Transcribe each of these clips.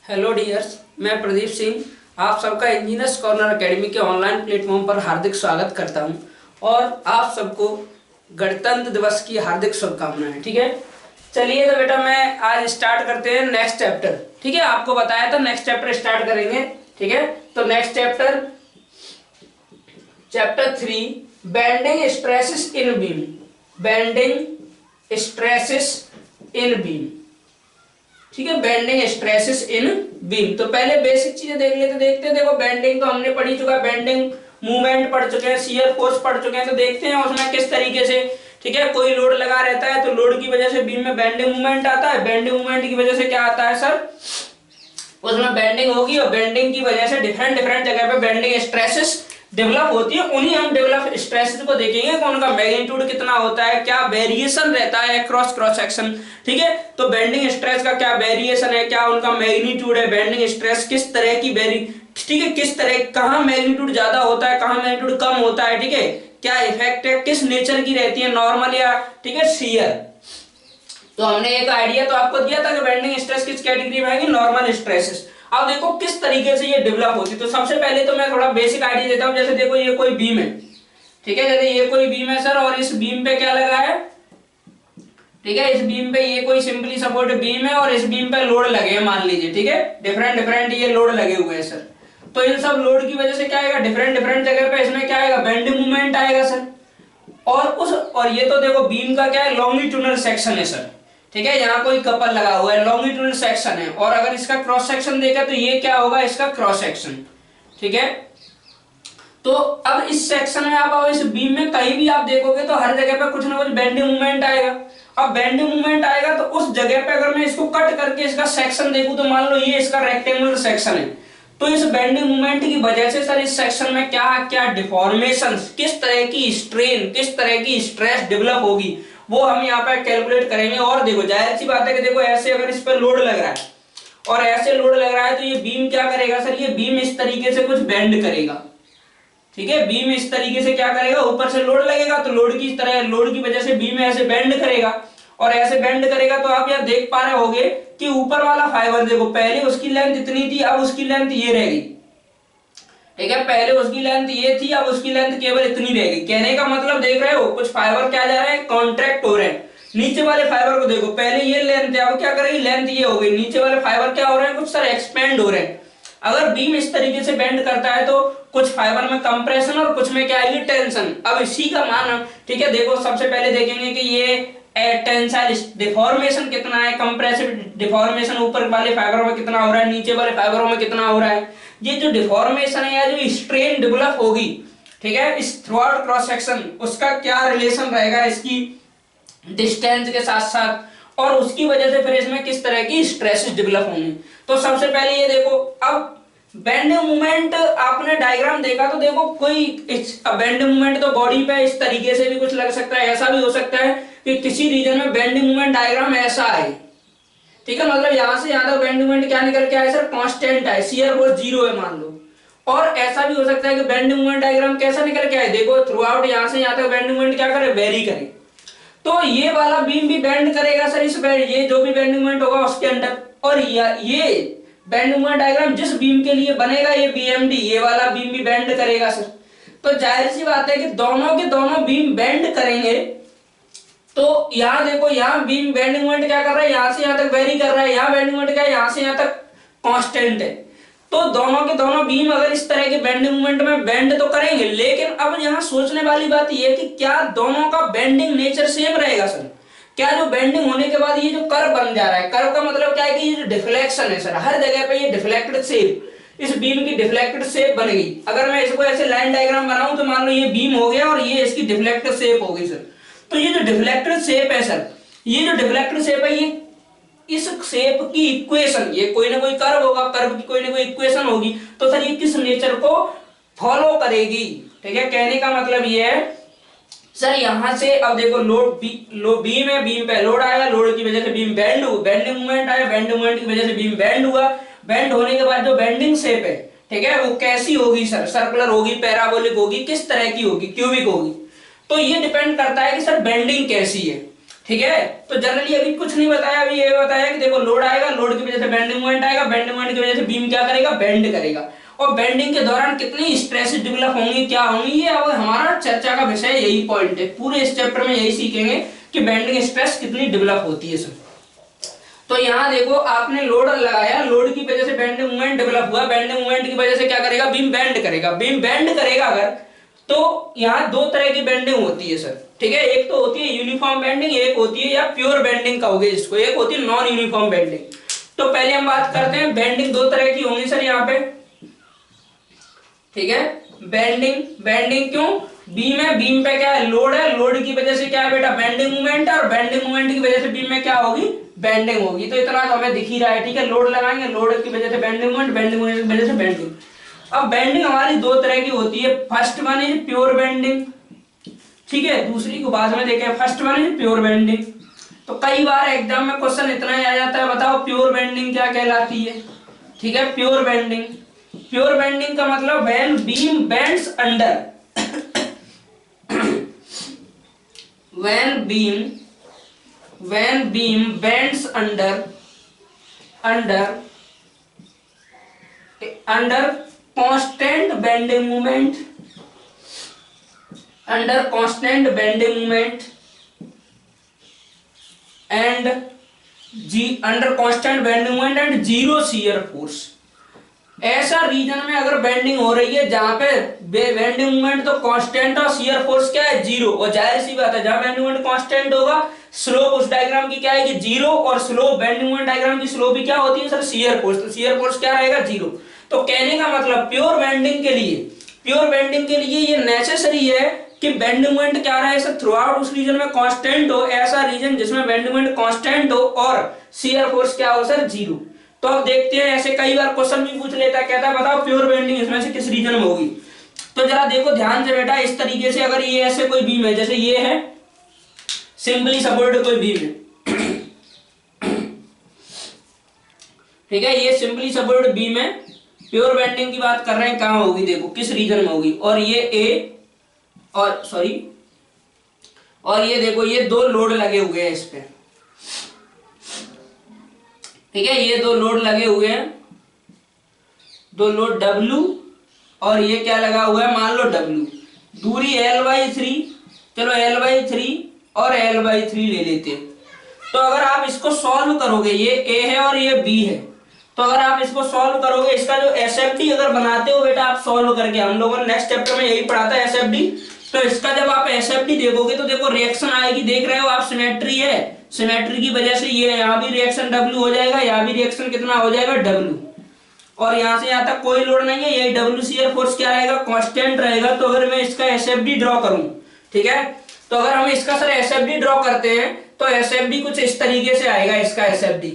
Hello dears, मैं प्रदीप सिंह आप सबका इंजीनियर्स कॉर्नर एकेडमी के ऑनलाइन प्लेटफॉर्म पर हार्दिक स्वागत करता हूं और आप सबको गणतंत्र दिवस की हार्दिक शुभकामनाएं। ठीक है, चलिए तो बेटा मैं आज स्टार्ट करते हैं नेक्स्ट चैप्टर। ठीक है, आपको बताया था नेक्स्ट चैप्टर स्टार्ट करेंगे। ठीक है, तो नेक्स्ट चैप्टर 3 बेंडिंग स्ट्रेसेस इन बीम। बेंडिंग स्ट्रेसेस इन बीम। ठीक है, बेंडिंग स्ट्रेसेस इन बीम। तो पहले बेसिक चीजें देखते हैं। देखो बेंडिंग तो हमने पढ़ी चुका है, बेंडिंग मूवमेंट पढ़ चुके हैं, शियर फोर्स पढ़ चुके हैं। तो देखते हैं उसमें किस तरीके से, ठीक है, कोई लोड लगा रहता है तो लोड की वजह से बीम में बेंडिंग मूवमेंट आता है। बेंडिंग मूवमेंट की वजह से क्या आता है सर, उसमें बेंडिंग होगी और बेंडिंग की वजह से डिफरेंट जगह पे बेंडिंग स्ट्रेसेस डेवलप होती है। उन्हीं हम डेवलप स्ट्रेसेस को देखेंगे कि उनका मैग्नीट्यूड कितना होता है, क्या वेरिएशन रहता है क्रॉस सेक्शन। ठीक है, तो बेंडिंग स्ट्रेस का क्या वेरिएशन है, क्या उनका मैग्नीट्यूड है, बेंडिंग स्ट्रेस किस तरह की ठीक है, किस तरह कहां मैग्नीट्यूड ज्यादा होता है, कहां मैग्नीट्यूड कम होता है। ठीक है, क्या इफेक्ट है, किस नेचर की रहती है, नॉर्मल या ठीक है शियर। तो हमने एक आइडिया तो आपको दिया था कि बेंडिंग स्ट्रेस किस कैटेगरी में आएगी, नॉर्मल स्ट्रेसेस। अब देखो किस तरीके से ये डेवलप होती है। तो सबसे पहले तो मैं थोड़ा बेसिक आइडिया देता हूं। जैसे देखो ये कोई बीम है, ठीक है, जैसे ये कोई बीम है सर, और इस बीम पे क्या लगा है, ठीक है, इस बीम पे ये कोई सिंपली सपोर्ट बीम है और इस बीम पे लोड लगे हैं मान लीजिए। ठीक है, डिफरेंट ये लोड लगे हुए हैं सर। तो इन सब लोड की वजह से क्या आएगा, डिफरेंट जगह पे इसमें क्या आएगा, बेंडिंग मूवमेंट आएगा सर। और ये तो देखो बीम का क्या है, लॉन्गिट्यूडनल सेक्शन है सर। ठीक है, यहाँ कोई कपल लगा हुआ है, लॉन्गिट्यूडनल सेक्शन है। और अगर इसका क्रॉस सेक्शन देखा तो ये क्या होगा, इसका क्रॉस सेक्शन। ठीक है, तो अब इस सेक्शन में आप इस बीम में कहीं भी आप देखोगे तो हर जगह पे कुछ ना कुछ बेंडिंग मूवमेंट आएगा। अब बेंडिंग मूवमेंट आएगा तो उस जगह पे अगर मैं इसको कट करके इसका सेक्शन देखूं तो मान लो ये इसका रेक्टेंगुलर सेक्शन है। तो इस बेंडिंग मूवमेंट की वजह से सर इस सेक्शन में क्या क्या डिफॉर्मेशंस, किस तरह की स्ट्रेन, किस तरह की स्ट्रेस डेवलप होगी, वो हम यहाँ पे कैलकुलेट करेंगे। और देखो जाहिर सी बात है कि देखो ऐसे अगर इस पर लोड लग रहा है और ऐसे लोड लग रहा है तो ये बीम क्या करेगा सर, ये बीम इस तरीके से कुछ बेंड करेगा। ठीक है, बीम इस तरीके से क्या करेगा, ऊपर से लोड लगेगा तो लोड की वजह से बीम ऐसे बेंड करेगा। और ऐसे बेंड करेगा तो आप यहाँ देख पा रहे होगे कि ऊपर वाला फाइबर देखो, पहले उसकी लेंथ इतनी थी, अब उसकी लेंथ ये रहेगी। ठीक है, पहले उसकी लेंथ ये थी, अब उसकी लेंथ केवल इतनी रहेगी। कहने का मतलब देख रहे हो, कुछ फाइबर क्या जा रहे हैं, कॉन्ट्रैक्ट हो रहे हैं। नीचे वाले फाइबर को देखो, पहले ये लेंथ है, अब क्या करेगी, लेंथ ये हो गई। नीचे वाले फाइबर क्या हो रहे हैं, कुछ सर एक्सपेंड हो रहे हैं। अगर बीम इस तरीके से बेंड करता है तो कुछ फाइबर में कंप्रेशन और कुछ में क्या आएगी, टेंशन। अब इसी का मान, ठीक है, देखो सबसे पहले देखेंगे कि ये टेंसाइल डिफॉर्मेशन कितना है, कंप्रेसिव डिफॉर्मेशन ऊपर वाले फाइबरों में कितना हो रहा है, नीचे वाले फाइबरों में कितना हो रहा है। ये जो डिफॉर्मेशन है या जो स्ट्रेन डेवलप होगी, ठीक है, इस थ्रू आउट क्रॉस सेक्शन, उसका क्या रिलेशन रहेगा इसकी डिस्टेंस के साथ साथ, और उसकी वजह से फिर इसमें किस तरह की स्ट्रेसेस डेवलप होंगी। तो सबसे पहले ये देखो, अब बेंडिंग मूवमेंट आपने डायग्राम देखा तो देखो कोई बेंडिंग मूवमेंट तो बॉडी पे इस तरीके से भी कुछ लग सकता है, ऐसा भी हो सकता है कि किसी रीजन में बेंडिंग मूवमेंट डायग्राम ऐसा है। ठीक है, मतलब यहां से यहां तक बेंडिंग मूवमेंट क्या निकल के आए सर, कांस्टेंट है, शियर फोर्स 0 है मान लो। और ऐसा भी हो सकता है कि बेंडिंग मूवमेंट डायग्राम कैसा निकल के आए, देखो थ्रू आउट यहां से यहां तक बेंडिंग मूवमेंट क्या करे, वेरी करे। तो ये वाला बीम भी बेंड करेगा सर, ये जो भी बेंडिंग मूवमेंट होगा उसके अंदर। और ये बेंड मूवमेंट डायग्राम जिस बीम के लिए बनेगा, ये बीएमडी, ये वाला बीम भी बेंड करेगा सर। तो जाहिर सी बात है कि दोनों के दोनों बीम बेंड करेंगे। तो यहां देखो, यहां बीम बेंडिंग मूवमेंट क्या कर रहा है, यहां से यहां तक वेरी कर रहा है, यहां बेंडिंग मूवमेंट क्या है, यहां से यहां तक कांस्टेंट है। तो दोनों के दोनों बीम अगर इस तरह के बेंडिंग मूवमेंट में बेंड तो करेंगे, लेकिन अब यहां सोचने वाली बात यह है कि क्या दोनों का बेंडिंग नेचर सेम रहेगा सर। क्या जो बेंडिंग होने के बाद ये जो कर्व बन जा रहा है, कर्व का मतलब क्या है कि ये जो डिफ्लेक्शन है सर, हर जगह पे ये डिफ्लेक्टेड शेप, इस बीम की डिफ्लेक्टेड शेप बनेगी। अगर मैं इसको ऐसे लाइन डायग्राम बनाऊं तो मान लो ये बीम हो गया और ये इसकी डिफ्लेक्टेड शेप हो गई सर। तो ये जो डिफ्लेक्टेड शेप है सर, ये जो डिफ्लेक्टेड शेप है, ये इस शेप की इक्वेशन, ये कोई ना कोई कर्व होगा, कर्व की कोई ना कोई इक्वेशन होगी, तो सर ये किस नेचर को फॉलो करेगी। ठीक है, कहने का मतलब ये है सर, यहां से अब देखो बीम है, बीम पे लोड आया, लोड की वजह से बीम बेंड हुआ, बेंडिंग मूवमेंट आया, बेंडिंग मूवमेंट की वजह से बीम बेंड हुआ। बेंड होने के बाद जो बेंडिंग शेप है, ठीक है, वो कैसी होगी सर, सर्कुलर होगी, पैराबोलिक होगी, किस तरह की होगी, क्यूबिक होगी। तो ये डिपेंड करता है कि सर बेंडिंग कैसी है। ठीक है। तो जनरली अभी कुछ नहीं बताया, अभी ये बताया कि देखो लोड आएगा, लोड की वजह से बेंडिंग मोमेंट आएगा, बेंडिंग मोमेंट की वजह से बीम क्या करेगा, बेंड करेगा, और बेंडिंग के दौरान कितनी स्ट्रेस डेवलप होंगी, क्या होंगी, ये अब हमारा चर्चा का विषय यही पॉइंट है। पूरे इस चैप्टर में यही सीखेंगे कि बेंडिंग स्ट्रेस कितनी डेवलप होती है सब। तो यहाँ देखो आपने लोड लगाया, लोड की वजह से बेंडिंग मोमेंट डेवलप हुआ, बेंडिंग मोमेंट की वजह से क्या करेगा, बीम बेंड करेगा, बीम बेंड करेगा अगर, तो यहाँ दो तरह की बेंडिंग होती है सर, ठीक है। एक तो होती है यूनिफॉर्म बेंडिंग, एक होती है या प्योर बेंडिंग कहोगे जिसको, एक होती है नॉन यूनिफॉर्म बेंडिंग। तो पहले हम बात करते हैं, बेंडिंग दो तरह की होंगी सर यहाँ पे, ठीक है। बेंडिंग क्यों, बीम है, बीम पे क्या है, लोड है, लोड की वजह से क्या है बेटा, बेंडिंग मूवमेंट है, और बेंडिंग मूवमेंट की वजह से बीम में क्या होगी, बेंडिंग होगी। तो इतना तो हमें दिख ही रहा है, ठीक है। लोड लगाएंगे, लोड की वजह से बेंडिंग मूवमेंट, बेंडिंग मूवमेंट की वजह से बेंडिंग। अब बेंडिंग हमारी दो तरह की होती है, first one is pure bending, ठीक है, दूसरी को बाद में देखें। First one is pure bending. तो कई बार एग्जाम में क्वेश्चन इतना ही आ जाता है, बताओ प्योर बेंडिंग क्या कहलाती है, ठीक है। प्योर बेंडिंग का मतलब when beam bends under when beam bends under constant bending moment, and under constant bending moment and zero shear force। ऐसा रीजन में अगर बेंडिंग हो रही है जहां पे बेंडिंग मोमेंट तो कांस्टेंट और शियर फोर्स क्या है, जीरो, और जाहिर सी बात है जहां बेंडिंग मोमेंट कांस्टेंट होगा, स्लोप उस डायग्राम की क्या है, जीरो, और स्लोप बेंडिंग मोमेंट डायग्राम की स्लोप भी क्या होती है सर, शियर फोर्स। तो शियर फोर्स क्या रहेगा, जीरो। तो कहने का मतलब प्योर बेंडिंग के लिए ये नेसेसरी है कि बेंडिंग मोमेंट क्या रहे सर, थ्रू आउट उस रीजन में कांस्टेंट हो, ऐसा रीजन जिसमें बेंडिंग मोमेंट कांस्टेंट हो और शियर फोर्स क्या हो सर, जीरो। तो अब देखते हैं, ऐसे कई बार क्वेश्चन भी पूछ लेता है, कहता है बताओ प्योर बेंडिंग इसमें से किस रीजन में होगी। तो जरा देखो ध्यान से बेटा, इस तरीके से अगर ये ऐसे कोई बीम है, जैसे ये है सिंपली सपोर्टेड कोई बीम है, ठीक है, ये सिंपली सपोर्टेड बीम है, प्योर बेंडिंग की बात कर रहे हैं, कहां होगी, देखो किस रीजन में होगी, और ये ए और ये देखो ये दो लोड लगे हुए हैं इस पे, ठीक है, ये दो लोड लगे हुए हैं, दो लोड W और ये क्या लगा हुआ है, मान लो W, दूरी L/3, चलो L/3 और L/3 ले लेते हैं। तो अगर आप इसको सॉल्व करोगे, ये A है और ये B है, तो अगर आप इसको सॉल्व करोगे, इसका जो SFD अगर बनाते हो बेटा आप सॉल्व करके, हम लोगों ने नेक्स्ट चैप्टर में यही पढ़ा था SFD, तो इसका जब आप SFD देखोगे तो देखो रिएक्शन आएगी, देख रहे हो आप, सिमेट्री है, सिमेट्री की वजह से ये यहाँ भी रिएक्शन W हो जाएगा, यहाँ भी रिएक्शन कितना हो जाएगा, W, और यहाँ से यहाँ तक कोई लोड नहीं है, यही W शियर फोर्स क्या रहेगा, कांस्टेंट रहेगा। तो अगर मैं इसका SFD ड्रॉ करूं, ठीक है, तो अगर हम इसका सर SFD ड्रॉ करते हैं तो SFD कुछ इस तरीके से आएगा, इसका SFD,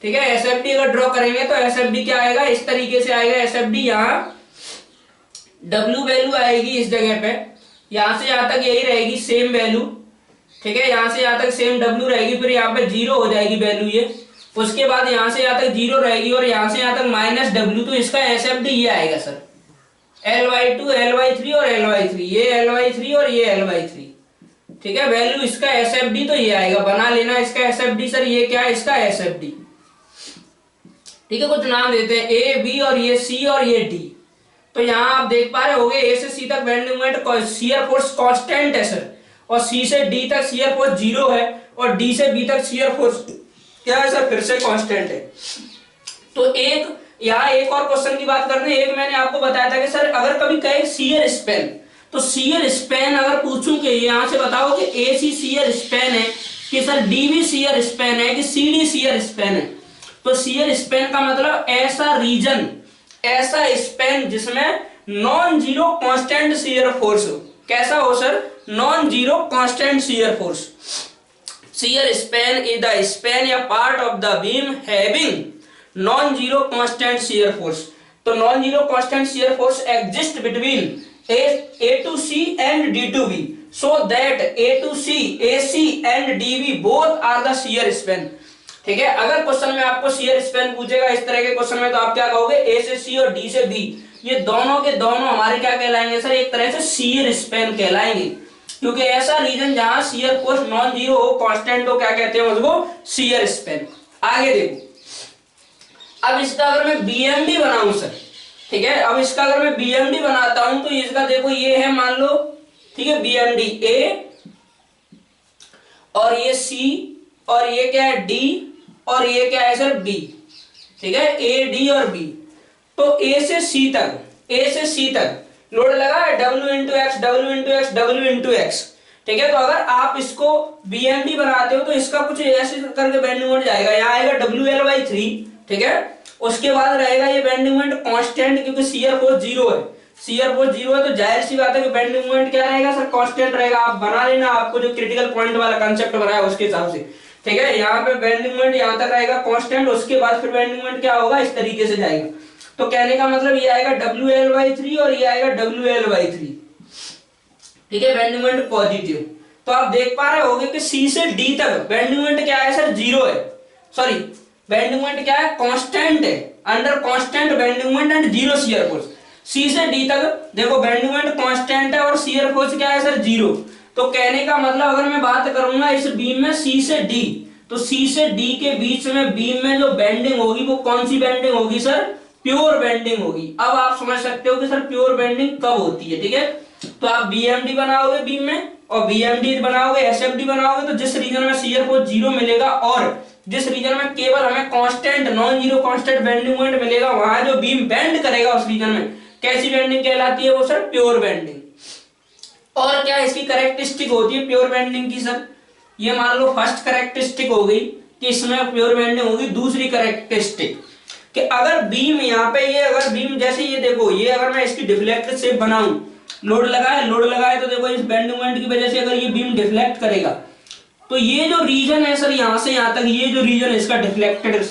ठीक है, SFD अगर ड्रॉ करेंगे तो SFD क्या आएगा, इस तरीके से आएगा SFD। यहाँ W वैल्यू आएगी इस जगह पे, यहां से यहां तक यही रहेगी सेम वैल्यू, ठीक है, यहां से यहां तक सेम W रहेगी, फिर यहाँ पे जीरो हो जाएगी वैल्यू ये, उसके बाद यहां से यहां तक जीरो रहेगी और यहां से यहां तक -W। तो इसका SFD ये आएगा सर, L/2 L/3 और L/3, ये L/3 और ये L/3, ठीक है, वैल्यू इसका SFD तो ये आएगा, बना लेना इसका SFD सर, ये क्या है इसका SFD, ठीक है। कुछ नाम देते हैं A B और ये C और ये D। तो यहाँ आप देख पा रहे होगे A से C तक bending moment shear force constant है सर, और C से D तक शियर फोर्स जीरो है, और D से B तक शियर फोर्स क्या है सर, फिर से कांस्टेंट है। तो यहाँ एक और क्वेश्चन की बात करते हैं, एक मैंने आपको बताया था कि सर अगर कभी कहे शियर स्पैन, तो शियर स्पैन अगर पूछूं कि यहाँ से बताओ कि AC शियर स्पैन है कि सर DB शियर स्पैन है कि CD शियर स्पैन है, तो शियर स्पैन का मतलब ऐसा रीजन, ऐसा स्पैन जिसमें non zero constant shear force हो। कैसा हो sir, non zero constant shear force. Shear span is the span या part of the beam having non zero constant shear force. तो non zero constant shear force exist between A to C and D to B, so that A to C, AC and DB both are the shear span। ठीक है, अगर question में आपको shear span पूछेगा इस तरह के क्वेश्चन में, तो आप क्या कहोगे, A से C और D से B, ये दोनों के दोनों हमारे क्या कहलाएंगे सर, एक तरह से शियर स्पैन कहलाएंगे। क्योंकि ऐसा रीजन जहां शियर फोर्स नॉन जीरो हो, कांस्टेंट हो, क्या कहते हैं उसको, शियर स्पैन। आगे देखो, अब इसका अगर मैं बीएमडी बनाऊं सर, ठीक है, अब इसका अगर मैं बीएमडी बनाता हूं तो इसका देखो ये है मान लो, ठीक है, बीएमडी ए और ये सी और ये क्या है डी और ये क्या है सर बी, ठीक है, ए डी और बी। तो ए से सी तक, ए से सी तक लोड लगा है W into x, W into x, W into x, ठीक है। तो अगर आप इसको बीएमडी बनाते हो तो इसका कुछ ऐसे करके बेंडिंग मोमेंट जाएगा, यहाँ आएगा WL/3, ठीक है। उसके बाद रहेगा ये बेंडिंग मोमेंट कांस्टेंट, क्योंकि शियर फोर्स जीरो है, शियर फोर्स जीरो है तो जाहिर सी बात है कि बेंडिंग मोमेंट क्या रहेगा सर, कांस्टेंट रहेगा। आप बना लेना, आपको जो क्रिटिकल पॉइंट वाला कांसेप्ट बनाया उसके हिसाब से, ठीक है। यहाँ पे बेंडिंग मोमेंट यहाँ तक रहेगा कांस्टेंट, उसके बाद फिर बेंडिंग मोमेंट क्या होगा, इस तरीके से जाएगा। तो कहने का मतलब ये आएगा WL/3 और ये आएगा WL/3, ठीक है, बेंडिंग मोमेंट पॉजिटिव। तो आप देख पा रहे होगे कि सी से डी तक बेंडिंग मोमेंट क्या है सर, जीरो है, सॉरी बेंडिंग मोमेंट क्या है, कांस्टेंट है, under constant bending moment and zero shear force. C से डी तक देखो बेंडिंग मोमेंट कांस्टेंट है और शियर फोर्स क्या है सर, जीरो। तो कहने का मतलब अगर मैं बात करूंगा इस बीम में सी से डी, तो सी से डी के बीच में बीम में जो बेंडिंग होगी वो कौन सी बेंडिंग होगी सर, प्योर बेंडिंग होगी। अब आप समझ सकते हो कि सर प्योर बेंडिंग कब होती है, ठीक है। तो आप बीएमडी बनाओगे बीम में और बीएमडी बनाओगे, एसएफडी बनाओगे, तो जिस रीजन में शियर फोर्स जीरो मिलेगा और जिस रीजन में केवल हमें constant non zero constant bending moment मिलेगा, वहां जो बीम बेंड करेगा उस रीजन में कैसी बेंडिंग कहलाती है, वो सर प्योर बेंडिंग। और क्या इसकी कैरेक्टरिस्टिक होती है प्योर बेंडिंग की सर, ये मान लो फर्स्ट कैरेक्टरिस्टिक हो गई कि इसमें प्योर बेंडिंग होगी। दूसरी कैरेक्टरिस्टिक कि अगर बीम यहाँ पे ये अगर बीम जैसे ये देखो, ये अगर मैं इसकी डिफ्लेक्ट शेप बनाऊं, लोड लगाए तो देखो इस बेंडिंग मोमेंट की वजह से अगर ये बीम डिफ्लेक्ट करेगा तो ये जो रीजन है सर यहां से यहां तक, ये जो रीजन है इसका डिफ्लेक्टेड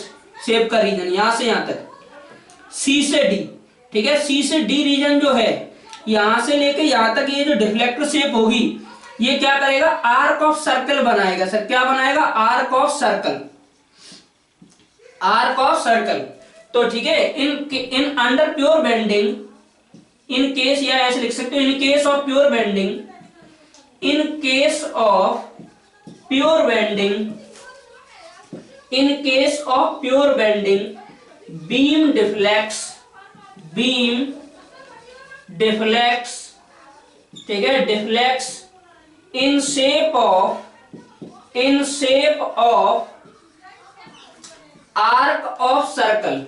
शेप का रीजन यहां से यहां तक सी से डी, ठीक है, सी से डी रीजन जो है यहां से लेके यहां तक ये जो डिफ्लेक्टेड शेप होगी ये क्या करेगा, आर्क ऑफ सर्कल बनाएगा सर। क्या बनाएगा, arc of circle, arc of circle. तो ठीक है, in under pure bending, in case या ऐसे लिख सकते हो, in case of pure bending, in case of pure bending, in case of pure bending beam deflects, beam deflects, ठीक है, deflects in shape of arc of circle,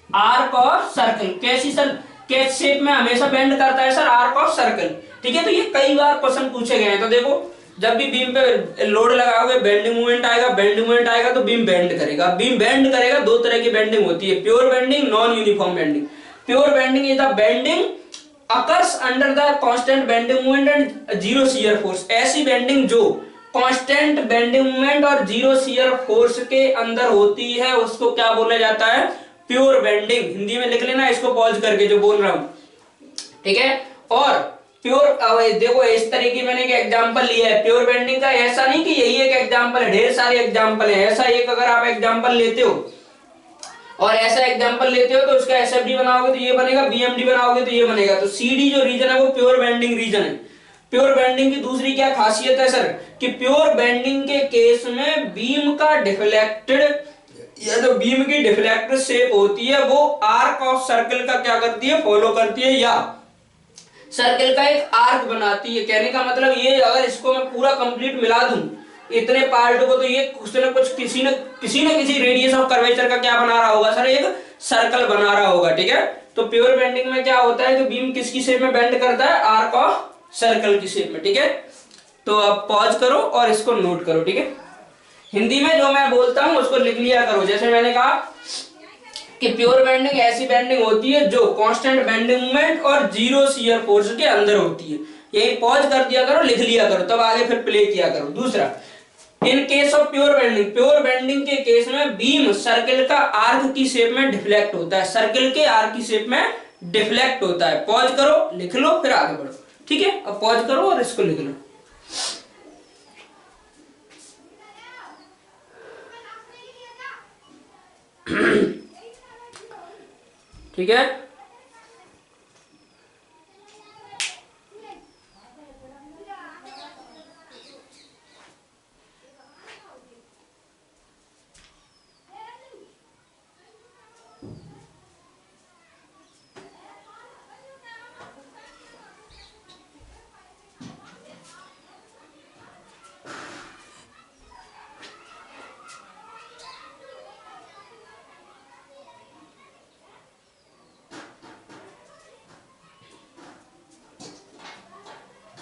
arc of circle. कैसी sir, catch shape में हमेशा bend करता है sir, arc of circle, ठीक है। तो ये कई बार क्वेश्चन पूछे गए हैं। तो देखो जब भी बीम पे लोड लगाओगे बेंडिंग मूवमेंट आएगा, बेंडिंग मूवमेंट आएगा तो बीम बेंड करेगा। बीम बेंड करेगा, दो तरह की बेंडिंग होती है, pure bending, non uniform bending. Pure bending is the bending occurs under the constant bending movement and zero shear force. ऐसी बेंडिंग जो कांस्टेंट बेंडिंग मूवमेंट और जीरो शियर फोर्स के अंदर होती है उसको क्या बोला जाता है, प्योर बेंडिंग। हिंदी में लिख लेना इसको पॉज करके जो बोल रहा हूं, ठीक है। और प्योर देखो इस तरीके मैंने एक एग्जांपल लिया है प्योर बेंडिंग का। ऐसा नहीं कि यही एक एग्जांपल है, ढेर सारे एग्जांपल है। ऐसा एक अगर आप एग्जांपल लेते हो और ऐसा एग्जांपल लेते हो तो उसका एसएफडी बनाओगे तो ये बनेगा, बीएमडी बनाओगे तो ये बनेगा। तो सीडी जो रीजन है वो प्योर बेंडिंग रीजन है। प्योर बेंडिंग की दूसरी क्या खासियत है सर, कि प्योर बेंडिंग के केस में बीम का डिफ्लेक्टेड या जो बीम की डिफ्लेक्टेड शेप होती है वो आर्क ऑफ सर्कल का क्या करती है, फॉलो करती है, या सर्कल का एक आर्क बनाती है। कहने का मतलब ये अगर इसको मैं पूरा कंप्लीट मिला दूं इतने पार्ट को, तो ये कुछ न कुछ किसी न किसी रेडियस ऑफ कर्वेचर का क्या बना रहा होगा सर, एक सर्कल बना रहा होगा, ठीक है। तो प्योर बेंडिंग में क्या होता है कि बीम किसकी शेप में बेंड करता है, आर्क ऑफ सर्कल की शेप में, ठीक है। तो आप पॉज करो और इसको नोट करो, ठीक है। हिंदी में जो मैं बोलता हूं उसको लिख लिया करो। जैसे मैंने कहा कि प्योर बेंडिंग ऐसी बेंडिंग होती है जो कांस्टेंट बेंडिंग मोमेंट और जीरो शियर फोर्स के अंदर होती है। यही पॉज कर दिया करो, लिख लिया करो, तब आगे फिर प्ले किया करो। दूसरा, in case of pure bending, pure bending के केस में बीम सर्कल का आर्क की शेप में डिफ्लेक्ट होता है, सर्कल के आर्क की शेप में डिफ्लेक्ट होता है। पॉज करो, लिख लो, फिर आगे बढ़ो, ठीक है। अब पॉज करो और इसको लिख लो। ठीक है,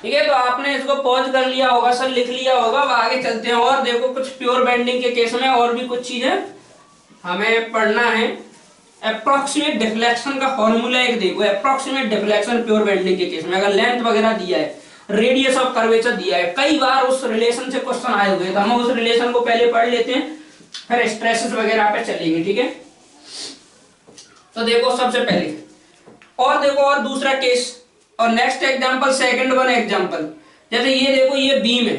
ठीक है, तो आपने इसको पॉज कर लिया होगा सर, लिख लिया होगा। अब आगे चलते हैं और देखो कुछ प्योर बेंडिंग के केस में और भी कुछ चीजें हमें पढ़ना है। अप्रोक्सीमेट डिफ्लेक्शन का फॉर्मूला एक देखो, अप्रोक्सीमेट डिफ्लेक्शन प्योर बेंडिंग के केस में अगर लेंथ वगैरह दिया है, रेडियस ऑफ कर्वेचर दिया है, कई बार उस रिलेशन से क्वेश्चन आए हुए, तो हम उस रिलेशन को पहले पढ़ लेते हैं, फिर स्ट्रेसेस वगैरह पे चलेंगे। ठीक है, तो देखो सबसे पहले और देखो और दूसरा केस और next example, second one example. जैसे ये देखो, ये बीम है,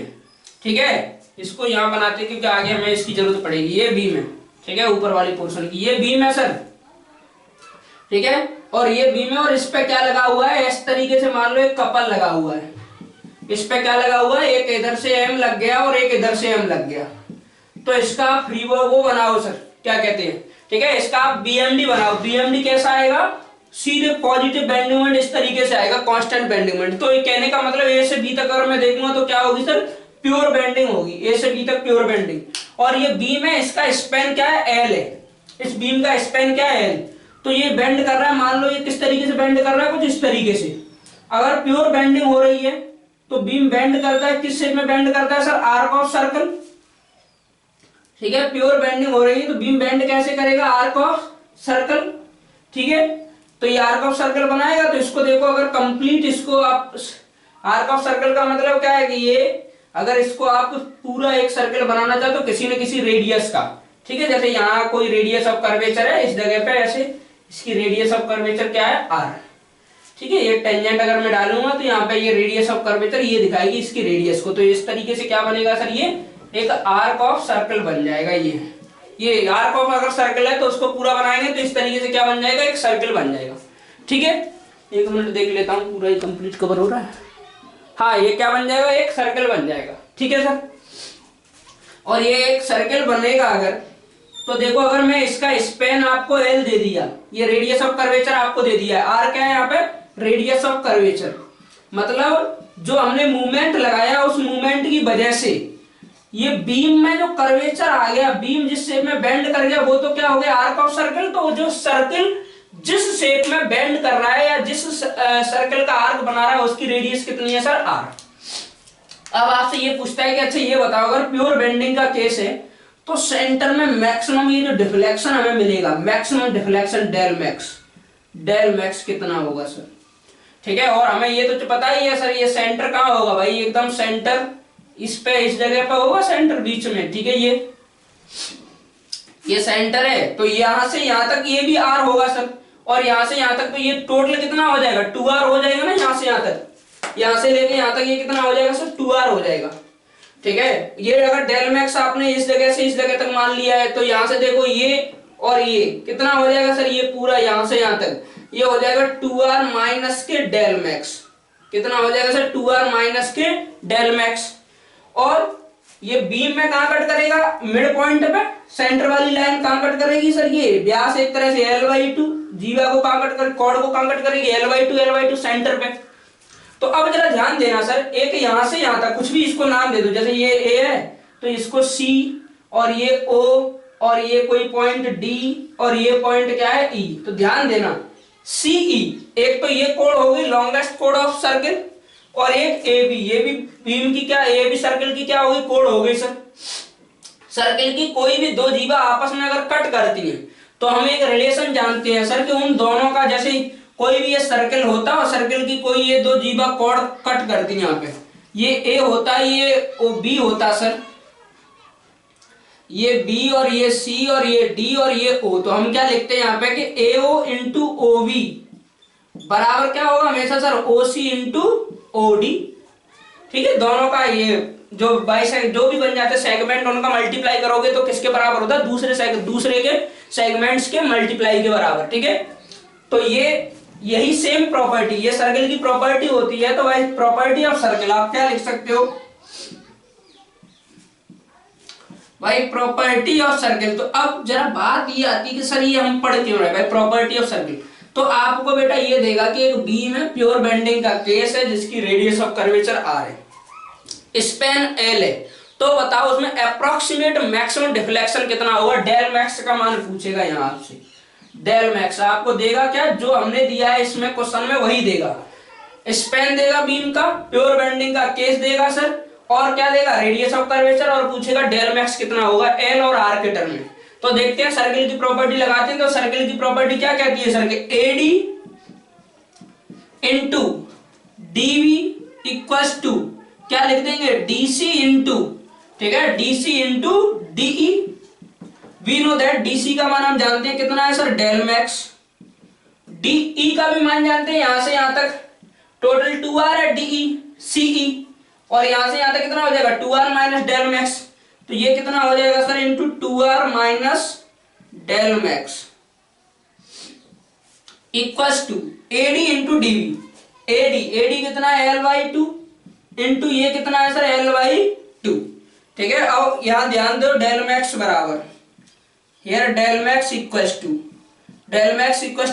ठीक है, इसको यहां बनाते हैं क्योंकि आगे हमें इसकी जरूरत पड़ेगी। ये बीम है, ठीक है, ऊपर वाली पोर्शन की ये बीम है सर, ठीक है, और ये बीम है और इस पे क्या लगा हुआ है, इस तरीके से मान लो एक कपल लगा हुआ है, इस पे क्या लगा हुआ है, एक इधर से एम लग गया और एक इधर से एम लग गया। तो इसका फ्री वो बनाओ सर, क्या कहते हैं, ठीक है, इसका आप बीएमडी बनाओ। बीएमडी कैसा आएगा, सीधे पॉजिटिव बेंडिंग मोमेंट इस तरीके से आएगा, कांस्टेंट बेंडिंग मोमेंट। तो ये कहने का मतलब ए से बी तक अगर मैं देखूंगा तो क्या होगी सर, प्योर बेंडिंग होगी, ए से बी तक प्योर बेंडिंग। और ये बीम है, इसका स्पैन क्या है, एल है, इस बीम का स्पैन क्या है, एल। तो ये बेंड कर रहा है, मान लो ये किस तरीके से बेंड कर रहा है, कुछ इस तरीके से। अगर प्योर बेंडिंग हो रही है तो बीम बेंड करता है, किस शेप में बेंड करता है सर, आर्क ऑफ सर्कल। ठीक है, प्योर बेंडिंग हो रही है तो बीम बेंड कैसे करेगा, आर्क ऑफ सर्कल। ठीक है, तो ये आर्क ऑफ सर्कल बनाएगा। तो इसको देखो, अगर कंप्लीट इसको आप, आर्क ऑफ सर्कल का मतलब क्या है कि ये अगर इसको आप पूरा एक सर्कल बनाना चाहते हो किसी न किसी रेडियस का, ठीक है, जैसे यहाँ कोई रेडियस ऑफ कर्वेचर है इस जगह पे, ऐसे इसकी रेडियस ऑफ कर्वेचर क्या है, आर। ठीक है, ये टेंजेंट अगर मैं डालूंगा तो यहाँ पे ये रेडियस ऑफ कर्वेचर ये दिखाएगी इसकी रेडियस को। तो इस तरीके से क्या बनेगा सर, ये एक आर्क ऑफ सर्कल बन जाएगा। ये आर्क ऑफ अगर सर्कल है तो उसको पूरा बनाएंगे तो इस तरीके से क्या बन जाएगा, एक सर्कल बन जाएगा। ठीक है, एक मिनट देख लेता हूँ पूरा ही कंप्लीट कवर हो रहा है। हाँ, ये क्या बन जाएगा, एक सर्कल बन जाएगा। ठीक है सर, और ये एक सर्कल बनेगा अगर, तो देखो अगर मैं इसका स्पेन आपको एल दे दिया, ये रेडियस ऑफ कर्वेचर आपको दे दिया है, आर क्या है यहाँ पे, रेडियस ऑफ कर्वेचर। मतलब जो हमने मूवमेंट लगाया उस मूवमेंट की वजह से ये बीम में जो कर्वेचर आ गया, बीम जिस शेप में बेंड कर गया वो तो क्या हो गया, आर्क ऑफ सर्कल। तो जो सर्कल जिस शेप में बेंड कर रहा है या जिस सर्कल का आर्क बना रहा है उसकी रेडियस कितनी है सर, आर। अब आपसे ये पूछता है कि अच्छा ये बताओ, अगर प्योर बेंडिंग का केस है तो सेंटर में मैक्सिमम ये जो डिफ्लेक्शन हमें मिलेगा, मैक्सिमम डिफ्लेक्शन डेल मैक्स कितना होगा सर। ठीक है, और हमें ये तो पता ही है सर, ये सेंटर कहाँ होगा भाई, एकदम सेंटर इस जगह पे होगा, सेंटर बीच में। ठीक है, ये सेंटर है, तो यहां से यहां तक ये भी आर होगा सर, और यहां से यहां तक तो ये टोटल कितना हो जाएगा, 2r हो जाएगा ना। यहां से यहां तक, यहां से लेके यहां तक ये कितना हो जाएगा सर, 2r हो जाएगा। ठीक है, ये अगर डेल मैक्स आपने इस जगह से इस जगह तक मान लिया है तो यहां से देखो ये और ये कितना हो जाएगा सर, ये पूरा यहां से यहां तक ये हो जाएगा 2r माइनस के डेल मैक्स। कितना हो जाएगा सर, 2r माइनस के डेल मैक्स। और ये बीम में कहां कट करेगा, मिड पॉइंट पे, सेंटर वाली लाइन कहां कट करेगी सर, ये व्यास एक तरह से l/2, जीवा को कहां कट कर, कॉर्ड को कहां कट करेगी, l/2 सेंटर पे। तो अब जरा ध्यान देना सर, एक यहां से यहां तक कुछ भी इसको नाम दे दो, जैसे ये a है तो इसको c, और ये o, और ये कोई पॉइंट d, और ये पॉइंट क्या है e। तो ध्यान देना CE, एक तो ये कोड हो गई लॉन्गेस्ट कोड ऑफ सर्किल, और एक AB, ये भी बीम की क्या, ये भी सर्किल की क्या होगी, कोड हो गई सर। सर्किल की कोई भी दो जीवा आपस में अगर कट करती है तो हम एक रिलेशन जानते हैं सर कि उन दोनों का, जैसे कोई भी ये सर्किल होता है और सर्किल की कोई ये दो जीवा कोड कट करती है, यहाँ पे ये A होता है, ये B होता सर, ये B और ये C और ये D और ये O। तो हम क्या लिखते हैं यहाँ पे कि AO इंटू OB बराबर क्या होगा हमेशा सर, OC इंटू OD। ठीक है, दोनों का ये जो जो भी बन जाते सेगमेंट उनका मल्टीप्लाई करोगे तो किसके बराबर होता है, दूसरे के सेगमेंट्स के मल्टीप्लाई के बराबर। ठीक है, तो ये यही सेम प्रॉपर्टी ये सर्कल की प्रॉपर्टी होती है। तो भाई प्रॉपर्टी ऑफ सर्कल आप क्या लिख सकते हो भाई, प्रॉपर्टी ऑफ सर्कल। तो अब जरा बात ये आती है कि सर ये हम पढ़ क्यों रहे भाई, प्रॉपर्टी ऑफ सर्कल। तो आपको बेटा ये देगा कि एक बीम है, प्योर बेंडिंग का केस है, जिसकी रेडियस ऑफ कर्वेचर आर है, स्पेन एल है। तो बताओ उसमें अप्रोक्सीमेट मैक्सिमम डिफ्लेक्शन कितना होगा, डेल मैक्स का मान पूछेगा यहाँ आपसे। डेल मैक्स आपको देगा क्या, जो हमने दिया है इसमें क्वेश्चन में वही देगा। स्पैन देगा बीम का, प्योर बेंडिंग का केस देगा सर, और क्या देगा, रेडियस ऑफ कर्वेचर, और पूछेगा डेल मैक्स कितना होगा एल और आर के टर्म में। तो देखते हैं सर्किल की प्रॉपर्टी लगाते हैं। तो सर्किल की प्रॉपर्टी क्या कहती है सर, के AD into DV equals to क्या लिख देंगे, डीसी इंटू, ठीक है, DC into DE. We know that DC का मान हम जानते हैं कितना है सर, डेल मैक्स। डीई का भी मान जानते हैं, यहां से यहां तक टोटल 2r है डीई सीई, और यहां से यहां तक कितना हो जाएगा 2r माइनस डेल मैक्स। तो ये कितना हो जाएगा sir, into 2r minus del max equals to AD into DV. AD कितना है L/2 इंटू ये कितना है सर L/2, ठीक है। अब यहां ध्यान दो, डेल मैक्स बराबर here del max equals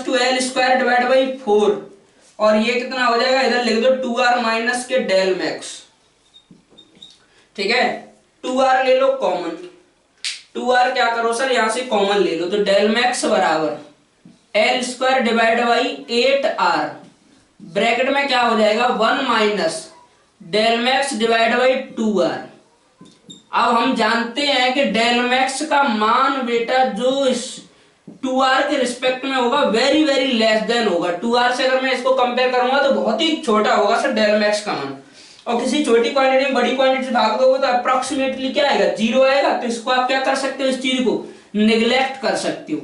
to L square divide by 4, और ये कितना हो जाएगा, इधर लिख दो 2r माइनस के डेल मैक्स, ठीक है। 2r ले लो कॉमन, 2r क्या करो सर, यहां से कॉमन ले लो, तो डेल मैक्स बराबर L square divide by 8r, bracket में क्या हो जाएगा 1 minus del max divide by 2r। अब हम जानते हैं कि डेल मैक्स का मान बेटा जो इस 2r के रिस्पेक्ट में होगा वेरी वेरी लेस देन होगा। 2r से अगर मैं इसको कंपेयर करूंगा तो बहुत ही छोटा होगा सर डेल मैक्स का मान, और किसी छोटी क्वांटिटी में बड़ी क्वांटिटी से भाग दोगे तो अप्रोक्सीमेटली क्या आएगा, 0 आएगा। तो इसको आप क्या कर सकते हो, इस चीज को निगलेक्ट कर सकते हो,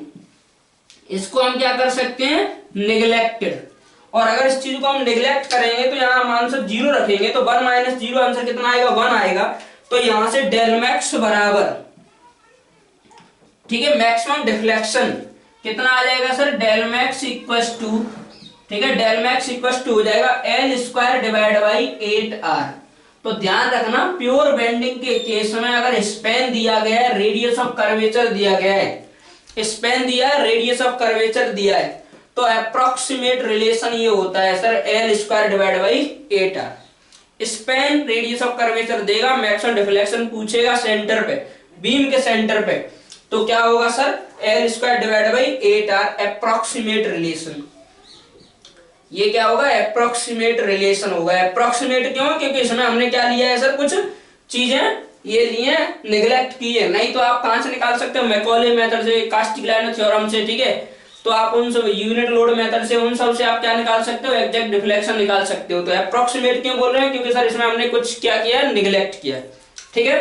इसको हम क्या कर सकते हैं, निगलेक्टेड। और अगर इस चीज को हम निगलेक्ट करेंगे तो यहाँ हम आंसर 0 रखेंगे, तो 1 माइनस 0 आंसर कितना आएगा, 1 आएगा। तो यहां से डेल मैक्स बराबर, ठीक है, मैक्सिमम डिफ्लेक्शन कितना आ जाएगा sir, del max equals to, ठीक है, डेल मैक्स इक्वल्स टू हो जाएगा L square divide by 8r। तो ध्यान रखना, प्योर बेंडिंग के केस में अगर स्पैन दिया गया है, रेडियस ऑफ कर्वेचर दिया गया है, स्पैन दिया है, रेडियस ऑफ कर्वेचर दिया है, तो अप्रोक्सीमेट रिलेशन ये होता है sir L square divide by 8r। Span radius of curvature देगा, मैक्सिमम डिफ्लेक्शन पूछेगा सेंटर पे, बीम के सेंटर पे, तो क्या होगा sir L square divide by 8r approximate relation. ये क्या होगा, अप्रोक्सीमेट रिलेशन होगा। अप्रोक्सीमेट क्यों, क्योंकि इसमें हमने क्या लिया है सर, कुछ चीजें ये लिए निगलेक्ट की है, नहीं तो आप कहां से निकाल सकते हो, मैकॉले मेथड से, कास्टिग्लिआनो थ्योरम से, ठीक है। तो आप उन सब यूनिट लोड मेथड से, उन सब से आप क्या निकाल सकते हो, एग्जैक्ट डिफ्लेक्शन निकाल सकते हो। तो अप्रोक्सीमेट क्यों बोल रहे हैं, क्योंकि सर इसमें हमने कुछ क्या किया, निगलेक्ट किया, ठीक है।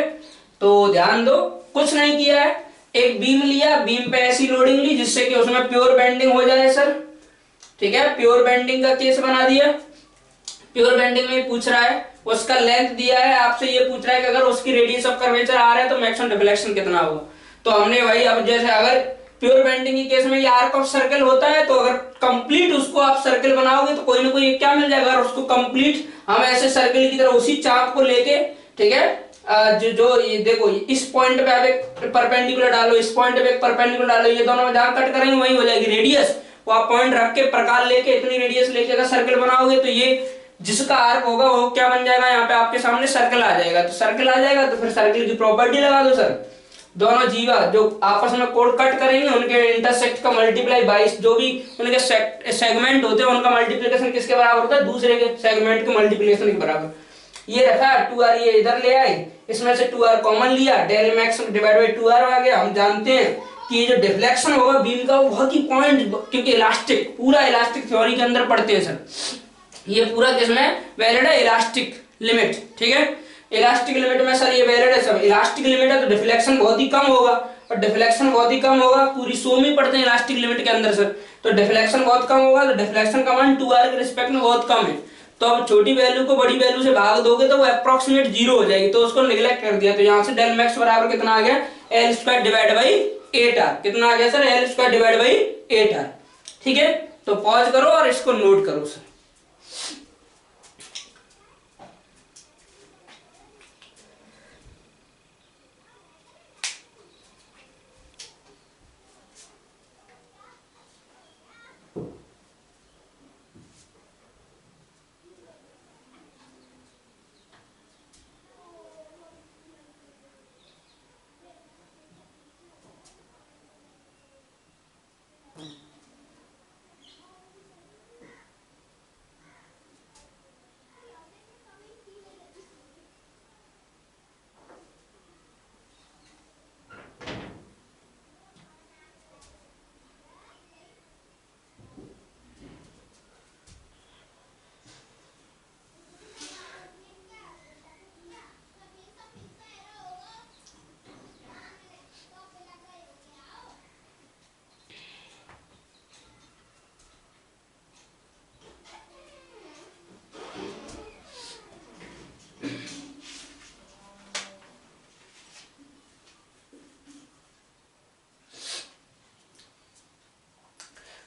तो ध्यान दो, कुछ नहीं किया है, एक बीम लिया, बीम पे ऐसी लोडिंग ली जिससे कि उसमें प्योर बेंडिंग हो जाए सर, ठीक है, प्योर बेंडिंग का केस बना दिया। प्योर बेंडिंग में पूछ रहा है, उसका लेंथ दिया है, आपसे ये पूछ रहा है कि अगर उसकी रेडियस ऑफ कर्वेचर आ रहा है तो मैक्सिमम डिफ्लेक्शन कितना होगा। तो हमने भाई, अब जैसे अगर प्योर बेंडिंग के केस में ये आर्क ऑफ सर्कल होता है, तो अगर कंप्लीट उसको आप सर्कल बनाओगे तो कोई ना कोई क्या मिल जाएगा, अगर उसको कंप्लीट हम ऐसे सर्कल की तरह उसी चाप को लेके, ठीक है, जो ये देखो, इस पॉइंट पे आप एक परपेंडिकुलर डालो, इस पॉइंट पे एक परपेंडिकुलर डालो, ये दोनों में जहां कट करेंगे वही हो जाएगी रेडियस। वो आप पॉइंट रख के प्रकार लेके इतनी रेडियस लेके अगर सर्कल बनाओगे तो ये जिसका आर्क होगा वो क्या बन जाएगा, यहाँ पे आपके सामने सर्कल आ जाएगा। तो सर्कल आ जाएगा तो फिर सर्कल की प्रॉपर्टी लगा दो सर, दोनों जीवा जो आपस में कोड कट करेंगे उनके इंटरसेक्ट का मल्टीप्लाई बाई जो भी उनके सेगमेंट होते हैं उनका मल्टीप्लिकेशन किसके बराबर होता है, दूसरे के सेगमेंट के मल्टीप्लिकेशन के बराबर। ये रखा 2r, ये इधर ले आए, इसमें से 2r कॉमन लिया, del max divide by 2r आ गया। हम जानते हैं कि ये जो डिफ्लेक्शन होगा बीम का वो बहुत ही पॉइंट, क्योंकि इलास्टिक, पूरा इलास्टिक थ्योरी के अंदर पढ़ते हैं सर, ये पूरा किसमें वैलिड है, इलास्टिक लिमिट, ठीक है। इलास्टिक लिमिट में सर ये वैलिड है, सब इलास्टिक लिमिट है तो डिफ्लेक्शन बहुत ही कम होगा, और डिफ्लेक्शन बहुत ही कम होगा, पूरी सो में पढ़ते हैं इलास्टिक लिमिट के अंदर सर। तो डिफ्लेक्शन बहुत कम होगा, तो डिफ्लेक्शन का मान 2r के रिस्पेक्ट में बहुत कम है। तो अब छोटी वैल्यू को बड़ी वैल्यू से भाग दोगे तो वो अप्रोक्सीमेट 0 हो जाएगी, तो उसको निगलेक्ट कर दिया। तो यहाँ से डेल मैक्स बराबर कितना आ गया, L square divide by 8r। कितना आ गया sir, L square divide by 8r, ठीक है। तो पॉज करो और इसको नोट करो सर।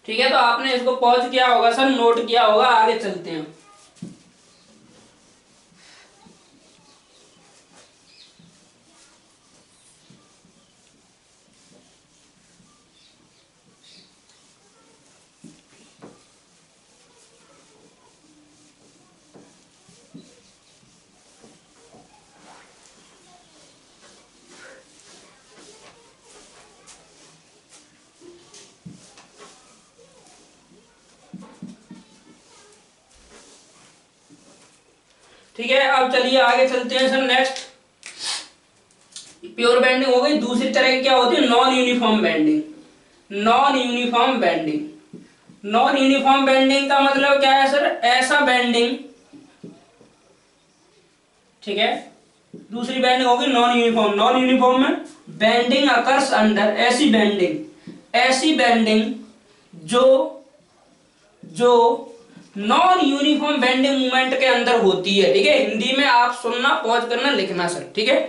ठीक है, तो आपने इसको पॉज किया होगा सर, नोट किया होगा, आगे चलते हैं। ठीक है, अब चलिए आगे चलते हैं सर। नेक्स्ट प्योर बेंडिंग हो गई। दूसरी तरह की क्या होती है? Non uniform bending. Non uniform bending. Non uniform bending का मतलब क्या है सर? ऐसा बेंडिंग, ठीक है, दूसरी बेंडिंग होगी नॉन यूनिफॉर्म। नॉन यूनिफॉर्म में बेंडिंग अकर्स अंडर, ऐसी बेंडिंग जो जो नॉन यूनिफॉर्म बेंडिंग मूवमेंट के अंदर होती है। ठीक है, हिंदी में आप सुनना, पॉज करना, लिखना सर। ठीक है,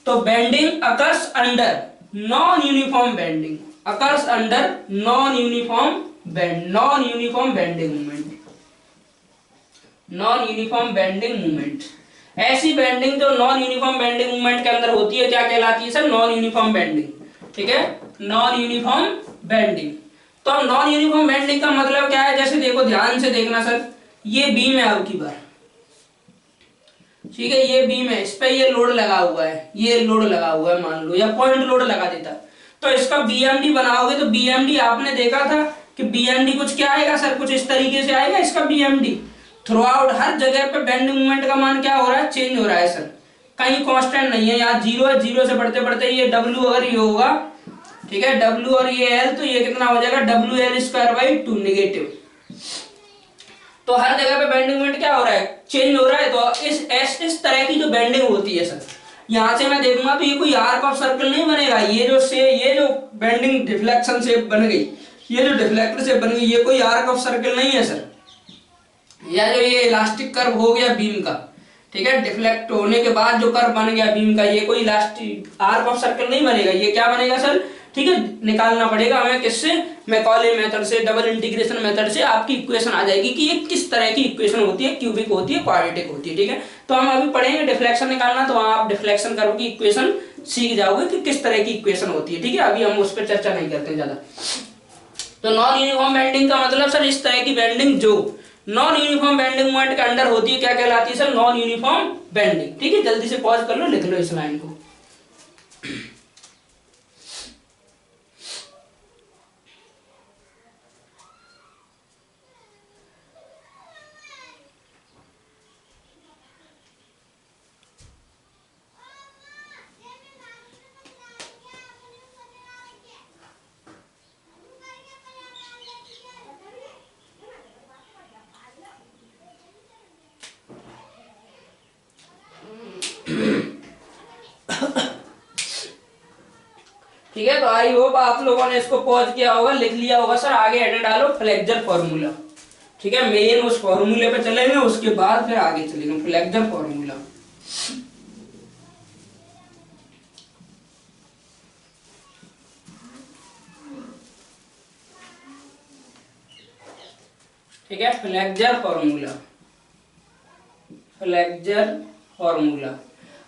तो bending occurs under non uniform bending, occurs under non uniform bending movement, non uniform bending movement. ऐसी बेंडिंग जो नॉन यूनिफॉर्म बेंडिंग मूवमेंट के अंदर होती है क्या कहलाती है सर? Non uniform bending. ठीक है, नॉन यूनिफॉर्म बेंडिंग। तो नॉन यूनिफॉर्म बेंडिंग का मतलब क्या है? जैसे देखो, ध्यान से देखना सर, ये बीम है आपकी बार, ठीक है, ये बीम है, इस पे ये लोड लगा हुआ है, ये लोड लगा हुआ है मान लो, या पॉइंट लोड लगा देता, तो इसका बीएमडी बनाओगे तो बीएमडी आपने देखा था कि बीएमडी कुछ क्या आएगा सर? कुछ इस तरीके से आएगा इसका बीएमडी। थ्रू आउट हर जगह पे बेंडिंग मूवमेंट का मान क्या हो रहा है? चेंज हो रहा है सर, कहीं कांस्टेंट नहीं है। यहाँ जीरो है, जीरो से बढ़ते बढ़ते ये डब्ल्यू अगर ये होगा, ठीक है, डब्ल्यू और ये एल, तो ये कितना हो जाएगा? W L square by 2 negative. तो हर जगह पे बेंडिंग मोमेंट क्या हो रहा है? चेंज हो रहा है। तो इस तरह की जो बेंडिंग होती है सर, यहां से मैं देखूंगा तो ये कोई आर्क ऑफ सर्कल नहीं बनेगा। ये जो बेंडिंग डिफ्लेक्शन शेप बन गई, ये जो डिफ्लेक्टर शेप बन गई, ये कोई आर्क ऑफ सर्कल नहीं है सर। या जो ये इलास्टिक कर्व हो गया बीम का, ठीक है, डिफ्लेक्ट होने के बाद जो कर्व बन गया बीम का, ये कोई इलास्टिक आर्क ऑफ सर्कल नहीं बनेगा। ये क्या बनेगा सर? ठीक है, निकालना पड़ेगा हमें किससे? मैकॉले मेथड से, डबल इंटीग्रेशन मेथड से आपकी इक्वेशन आ जाएगी कि ये किस तरह की इक्वेशन होती है, क्यूबिक होती है, क्वाड्रेटिक होती है। ठीक है, तो हम अभी पढ़ेंगे डिफ्लेक्शन निकालना, तो वहां आप डिफ्लेक्शन कर्व की इक्वेशन सीख जाओगे कि किस तरह की इक्वेशन होती है। ठीक है, अभी हम उस पर चर्चा नहीं करते ज्यादा। तो नॉन यूनिफॉर्म बेंडिंग का मतलब सर इस तरह की बेंडिंग जो नॉन यूनिफॉर्म बेंडिंग मोमेंट के अंडर होती है क्या कहलाती है सर? Non uniform bending. ठीक है, जल्दी से पॉज कर लो, लिख लो इस लाइन को। ठीक है, तो आई होप आप लोगों ने इसको पॉज किया होगा, लिख लिया होगा सर। आगे हेडर डालो फ्लेक्सर फॉर्मूला। ठीक है, मेन उस फॉर्मूले पे चलेंगे, उसके बाद फिर आगे चलेंगे। फ्लेक्सर फॉर्मूला, ठीक है, फ्लेक्सर फॉर्मूला, फ्लेक्सर फॉर्मूला।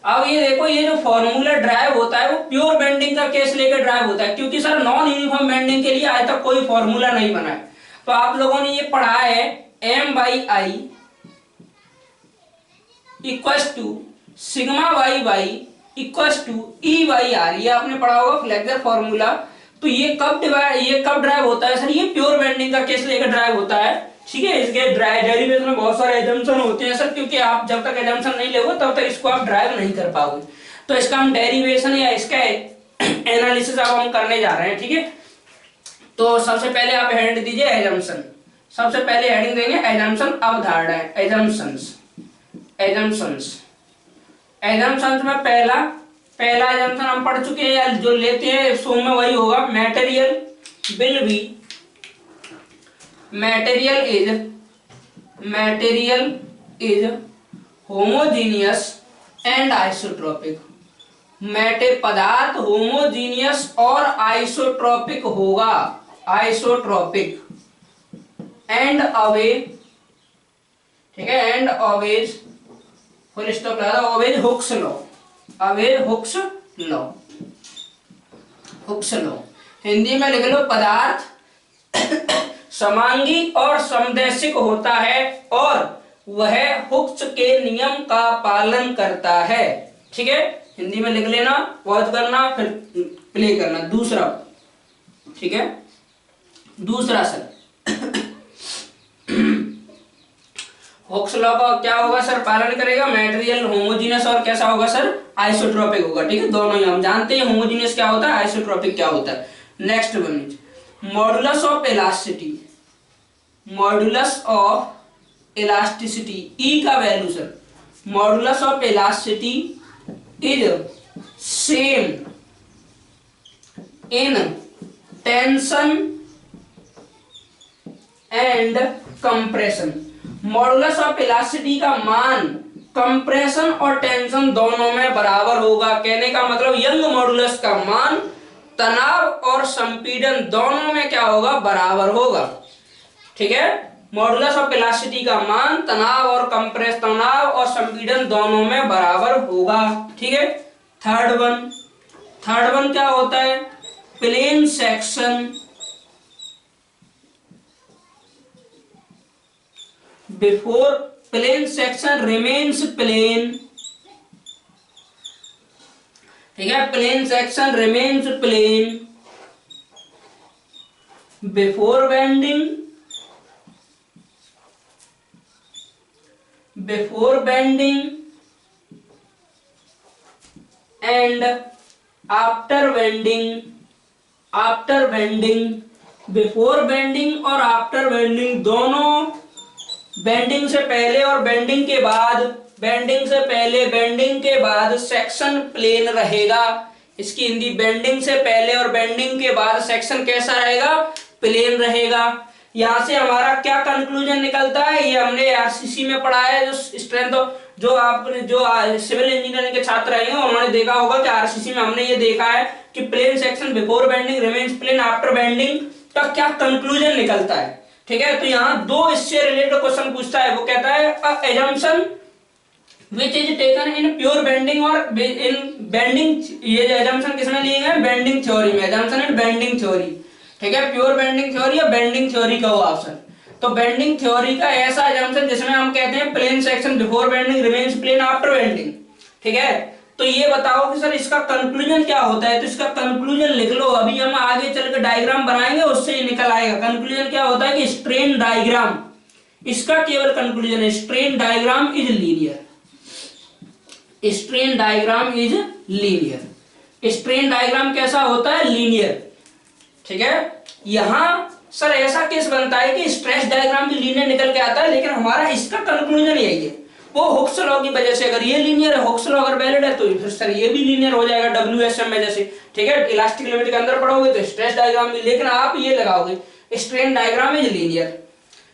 अब ये देखो, ये जो फॉर्मूला ड्राइव होता है वो प्योर बेंडिंग का केस लेकर ड्राइव होता है, क्योंकि सर नॉन यूनिफॉर्म बेंडिंग के लिए आज तक कोई फॉर्मूला नहीं बना है। तो आप लोगों ने ये पढ़ा है M by I equals to sigma Y Y equals to E by R, ये आपने पढ़ा होगा फ्लेक्सर फॉर्मूला। तो ये कब ड्राइव होता है सर? ये प्योर बेंडिंग का केस लेकर ड्राइव होता है। ठीक है, इसके डेरिवेशन में बहुत सारे एजम्पशन होते हैं सर, क्योंकि आप जब तक एजम्पशन नहीं लोगे तब तक इसको आप ड्राइव नहीं कर पाओगे। तो इसका हम डेरिवेशन या इसका एनालिसिस अब हम करने जा रहे हैं। ठीक है, तो सबसे पहले आप हेडिंग दीजिए एजम्पशन। सबसे पहले हेडिंग देंगे एजम्पशन, अवधारणाएं, एजम्पशंस। एजम्पशंस में पहला एजम्पशन हम पढ़ चुके हैं, या जो लेते हैं सो में वही होगा। Material is homogeneous and isotropic। पदार्थ होमोजीनियस और आइसोट्रोपिक होगा। आइसोट्रोपिक, एंड अवे, ठीक है, एंड ऑलवेज, फुल स्टॉप लगा दो, always Hooke's law, always Hooke's law, Hooke's law. Hindi में लिख लो, पदार्थ समांगी और समदैशिक होता है और वह हुक्स के नियम का पालन करता है। ठीक है, हिंदी में लिख लेना, पॉज करना, फिर प्ले करना। दूसरा, ठीक है, दूसरा सर हुक्स लॉ का क्या होगा सर, पालन करेगा, मटेरियल होमोजीनियस और कैसा होगा सर, आइसोट्रोपिक होगा। ठीक है, दोनों ही हम जानते हैं, होमोजीनियस क्या होता है, आइसोट्रोपिक क्या होता है। Next one is modulus of elasticity, modulus of elasticity, E का value sir, modulus of elasticity is same in tension and compression. Modulus of elasticity का मान कंप्रेशन और टेंशन दोनों में बराबर होगा। कहने का मतलब यंग मॉडुलस का मान तनाव और संपीड़न दोनों में क्या होगा, बराबर होगा। ठीक है, मॉडुलस ऑफ इलास्टिसिटी का मान तनाव और कंप्रेस, तनाव और संपीड़न दोनों में बराबर होगा। ठीक है, थर्ड वन क्या होता है, plane section before plane section remains plane. ठीक है, plane section remains plane before bending, and after bending, before bending और आफ्टर बेंडिंग दोनों, बेंडिंग से पहले और बेंडिंग के बाद, बेंडिंग से पहले बेंडिंग के बाद सेक्शन प्लेन रहेगा। इसकी हिंदी, बेंडिंग से पहले और बेंडिंग के बाद सेक्शन कैसा रहेगा, प्लेन रहेगा। यहां से हमारा क्या कंक्लूजन निकलता है, ये हमने आरसीसी में पढ़ा है, जो स्ट्रेंथ, जो आपने जो सिविल इंजीनियरिंग के छात्र रहे हैं उन्होंने देखा होगा कि आरसीसी में हमने ये देखा है कि plane section before bending remains plane after bending का क्या कंक्लूजन निकलता है। ठीक है, तो यहाँ दो इससे रिलेटेड क्वेश्चन पूछता है। वो कहता है assumption which is taken in pure bending और in bending, ये assumption किसमें लिए गए, बेंडिंग थ्योरी में, assumption in bending theory। ठीक है, प्योर बेंडिंग थ्योरी या बेंडिंग थ्योरी का हो ऑप्शन। तो बेंडिंग थ्योरी का ऐसा assumption जिसमें हम कहते हैं plane section before bending remains plane after bending. ठीक है, तो ये बताओ कि सर इसका कंक्लूजन क्या होता है। तो इसका कंक्लूजन लिख लो, अभी हम आगे चल के डायग्राम बनाएंगे उससे ही निकल आएगा। कंक्लूजन क्या होता है कि स्ट्रेन डायग्राम, इसका केवल कंक्लूजन है strain diagram is linear, strain diagram is linear. Strain diagram कैसा होता है, लीनियर। ठीक है, यहां सर ऐसा केस बनता है कि स्ट्रेस डायग्राम भी लीनियर निकल के आता है, लेकिन हमारा इसका कंक्लूजन यही है, वो हुक्स लॉ की वजह से। अगर ये लीनियर है, हुक्स लॉ अगर वैलिड है, तो फिर सर ये भी लीनियर हो जाएगा WSM में जैसे। ठीक है, इलास्टिक लिमिट के अंदर पढ़ोगे तो स्ट्रेस डायग्राम भी, लेकिन आप ये लगाओगे स्ट्रेन डायग्राम इज लीनियर।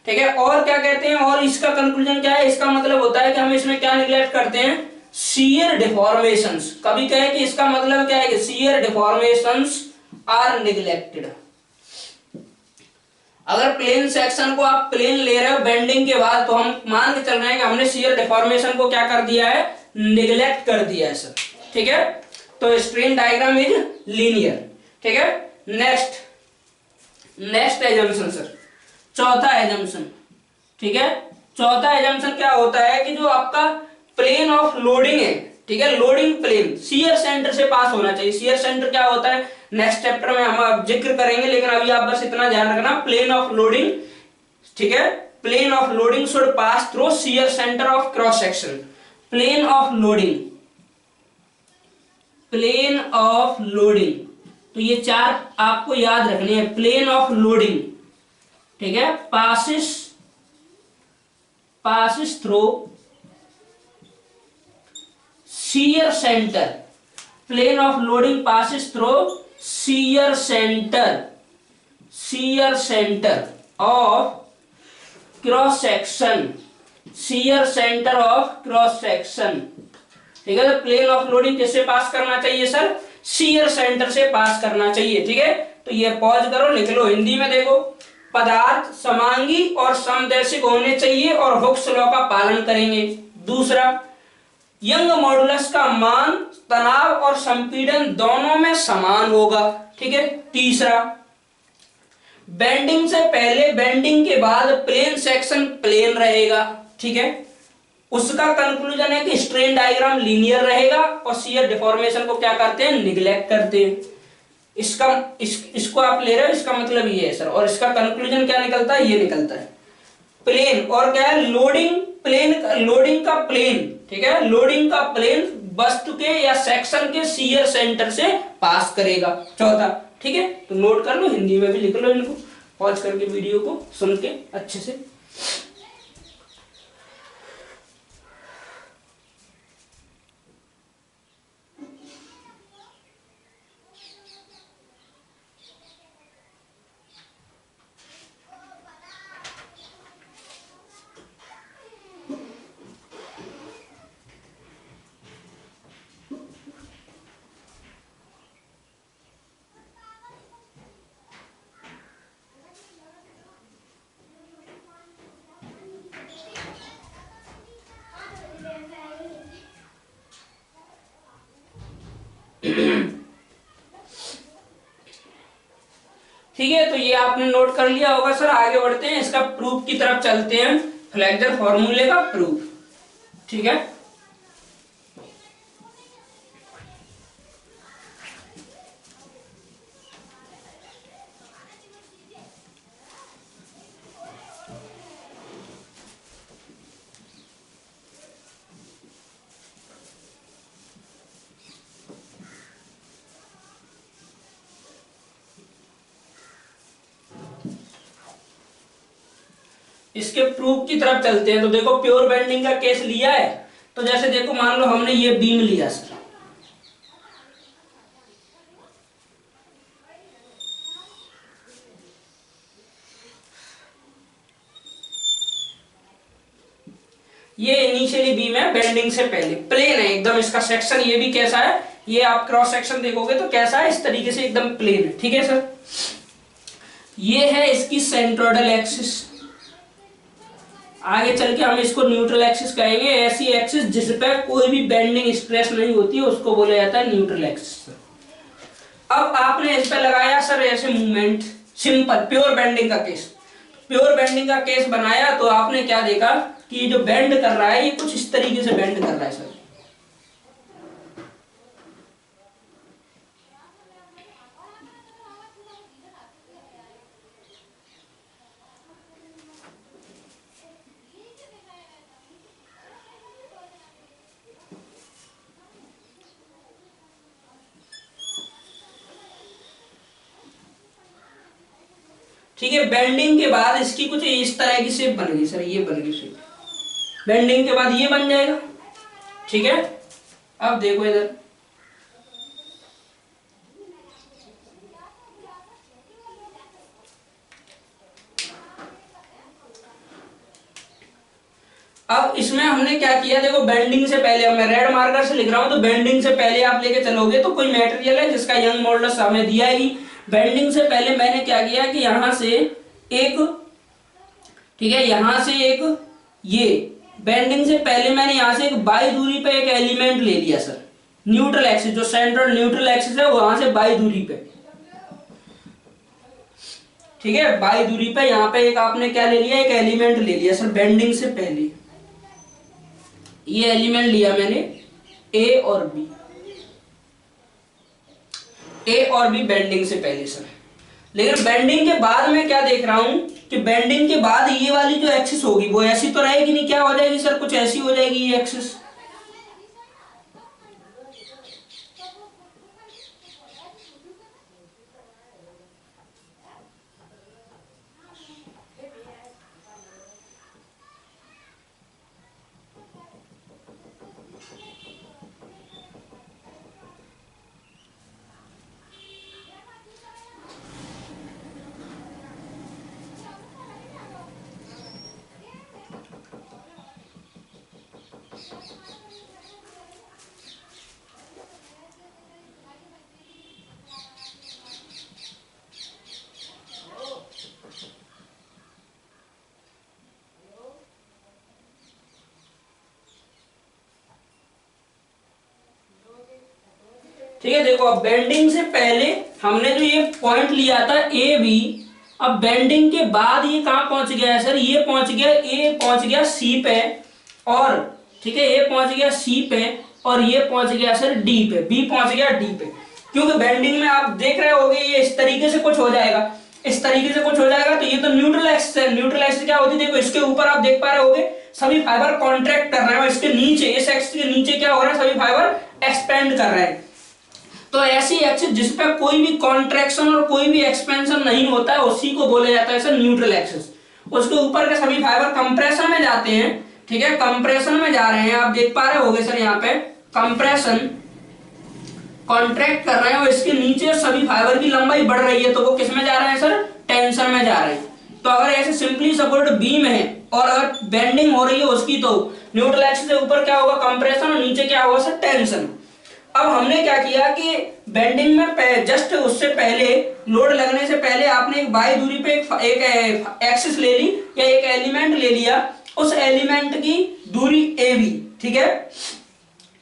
ठीक है, और क्या कहते हैं, और इसका कंक्लूजन क्या है, इसका मतलब होता है कि हम इसमें क्या निग्लेक्ट करते हैं, शियर डिफॉर्मेशंस। कभी कहे कि इसका मतलब क्या है कि शियर डिफॉर्मेशंस आर निग्लेक्टेड। अगर प्लेन सेक्शन को आप प्लेन ले रहे हो बेंडिंग के बाद, तो हम मान के चल रहे हैं कि हमने शियर डिफॉर्मेशन को क्या कर दिया है, निग्लेक्ट कर दिया है सर। ठीक है, तो स्ट्रेन डायग्राम इज लीनियर। ठीक है, नेक्स्ट एजम्पशन सर, चौथा एजम्पशन। ठीक है, चौथा एजम्पशन क्या होता है कि जो आपका प्लेन ऑफ लोडिंग है, ठीक है, लोडिंग प्लेन शियर सेंटर से पास होना चाहिए। शियर सेंटर क्या होता है नेक्स्ट चैप्टर में हम जिक्र करेंगे, लेकिन अभी आप बस इतना ध्यान रखना, प्लेन ऑफ लोडिंग, ठीक है, plane of loading should pass through shear centre of cross section. Plane of loading, plane of loading, तो ये चार आपको याद रखने हैं। प्लेन ऑफ लोडिंग, ठीक है, passes through shear center, plane of loading passes through shear center of cross section, shear center of cross section। ठीक है, तो प्लेन ऑफ लोडिंग किससे पास करना चाहिए सर, शियर सेंटर से पास करना चाहिए। ठीक है, तो ये पॉज करो, लिख लो, हिंदी में देखो, पदार्थ समांगी और समदैशिक होने चाहिए और हुक्स लॉ का पालन करेंगे। दूसरा, यंग मॉडुलस का मान तनाव और संपीड़न दोनों में समान होगा। ठीक है। तीसरा, बेंडिंग से पहले बेंडिंग के बाद प्लेन सेक्शन प्लेन रहेगा। ठीक है। उसका कंक्लूजन है कि स्ट्रेन डायग्राम लीनियर रहेगा और शियर डिफॉर्मेशन को क्या करते हैं, निग्लेक्ट करते हैं। इसको आप ले रहे हो, इसका मतलब ये है सर, और इसका कंक्लूजन क्या निकलता है, ये निकलता है प्लेन। और क्या है, लोडिंग का प्लेन। ठीक है, लोडिंग का प्लेन वस्तु के या सेक्शन के शियर सेंटर से पास करेगा। चौथा, ठीक है, तो नोट कर लो, हिंदी में भी लिख लो इनको, पॉज करके वीडियो को सुन के अच्छे से। ठीक है, तो ये आपने नोट कर लिया होगा सर। आगे बढ़ते हैं, इसका प्रूफ की तरफ चलते हैं, फ्लेक्सर फॉर्मूले का प्रूफ। ठीक है, इसके प्रूफ की तरफ चलते हैं। तो देखो, प्योर बेंडिंग का केस लिया है, तो जैसे देखो, मान लो हमने ये बीम लिया सर, ये इनिशियली बीम है, बेंडिंग से पहले प्लेन है एकदम, इसका सेक्शन ये भी कैसा है, ये आप क्रॉस सेक्शन देखोगे तो कैसा है, इस तरीके से एकदम प्लेन है। ठीक है सर, ये है इसकी सेंट्रोइडल एक्सिस। आगे चल के हम इसको न्यूट्रल एक्सिस कहेंगे। ऐसी एक्सिस जिस पर कोई भी बेंडिंग स्ट्रेस नहीं होती है उसको बोला जाता है न्यूट्रल एक्सिस। अब आपने इस पर लगाया सर ऐसे मूवमेंट, सिंपल प्योर बेंडिंग का केस, प्योर बेंडिंग का केस बनाया, तो आपने क्या देखा कि ये जो बेंड कर रहा है, ये कुछ इस तरीके से बेंड कर रहा है सर। ठीक है, बेंडिंग के बाद इसकी कुछ इस तरह की शेप बन गई सर, ये बन गई शेप, बेंडिंग के बाद ये बन जाएगा। ठीक है, अब देखो इधर, अब इसमें हमने क्या किया, देखो बेंडिंग से पहले, मैं रेड मार्कर से लिख रहा हूं, तो बेंडिंग से पहले आप लेके चलोगे तो कोई मटेरियल है जिसका यंग मॉडुलस हमें दिया ही। बेंडिंग से पहले मैंने क्या किया कि यहां से एक, ठीक है, यहां से एक, ये बेंडिंग से पहले मैंने यहां से एक बाई दूरी पे एक एलिमेंट ले लिया सर, न्यूट्रल एक्सिस, जो सेंट्रल न्यूट्रल एक्सिस है वहां से बाई दूरी पे। ठीक है, बाई दूरी पे यहां पे एक आपने क्या ले लिया, एक एलिमेंट ले लिया सर बेंडिंग से पहले। ये एलिमेंट लिया मैंने ए और बी, ए और बी बेंडिंग से पहले सर। लेकिन बेंडिंग के बाद मैं क्या देख रहा हूं कि बेंडिंग के बाद ये वाली जो एक्सिस होगी वो ऐसी तो रहेगी नहीं, क्या हो जाएगी सर, कुछ ऐसी हो जाएगी ये एक्सिस। ठीक है। देखो अब बेंडिंग से पहले हमने जो ये पॉइंट लिया था ए बी, अब बेंडिंग के बाद ये कहां पहुंच गया है सर, ये पहुंच गया, ए पहुंच गया सी पे, और ठीक है ए पहुंच गया सी पे, और ये पहुंच गया सर डी पे, बी पहुंच गया डी पे। क्योंकि बेंडिंग में आप देख रहे होगे ये इस तरीके से कुछ हो जाएगा, इस तरीके से कुछ हो जाएगा, तो ये तो न्यूट्रल एक्सिस है। न्यूट्रल एक्सिस क्या होती है, देखो इसके ऊपर आप देख पा रहे होगे सभी फाइबर कॉन्ट्रैक्ट कर रहे हैं, और इसके नीचे, इस एक्सिस के नीचे क्या हो रहा है, सभी फाइबर एक्सपेंड कर रहे हैं। तो ऐसी एक्सिस जिस पे कोई भी कॉन्ट्रैक्शन और कोई भी एक्सपेंशन नहीं होता है, उसी को बोला जाता है सर न्यूट्रल एक्सिस। उसके ऊपर के सभी फाइबर कंप्रेशन में जाते हैं, ठीक है, कंप्रेशन में जा रहे हैं, आप देख पा रहे होगे सर यहाँ पे कंप्रेशन, कॉन्ट्रैक्ट कर रहे हैं, और इसके नीचे सभी फाइबर की लंबाई बढ़ रही है, तो वो किस में जा रहे हैं सर, टेंशन में जा रहे हैं। तो अगर ऐसे सिंपली सपोर्ट बीम है और अगर बेंडिंग हो रही है उसकी, तो न्यूट्रल एक्सिस के ऊपर क्या होगा, कंप्रेशन, और नीचे क्या होगा सर, टेंशन। अब हमने क्या किया कि बेंडिंग में जस्ट उससे पहले, लोड लगने से पहले आपने एक बाई दूरी पे एक एक्सिस ले ली या एक एलिमेंट ले लिया, उस एलिमेंट की दूरी ए बी, ठीक है।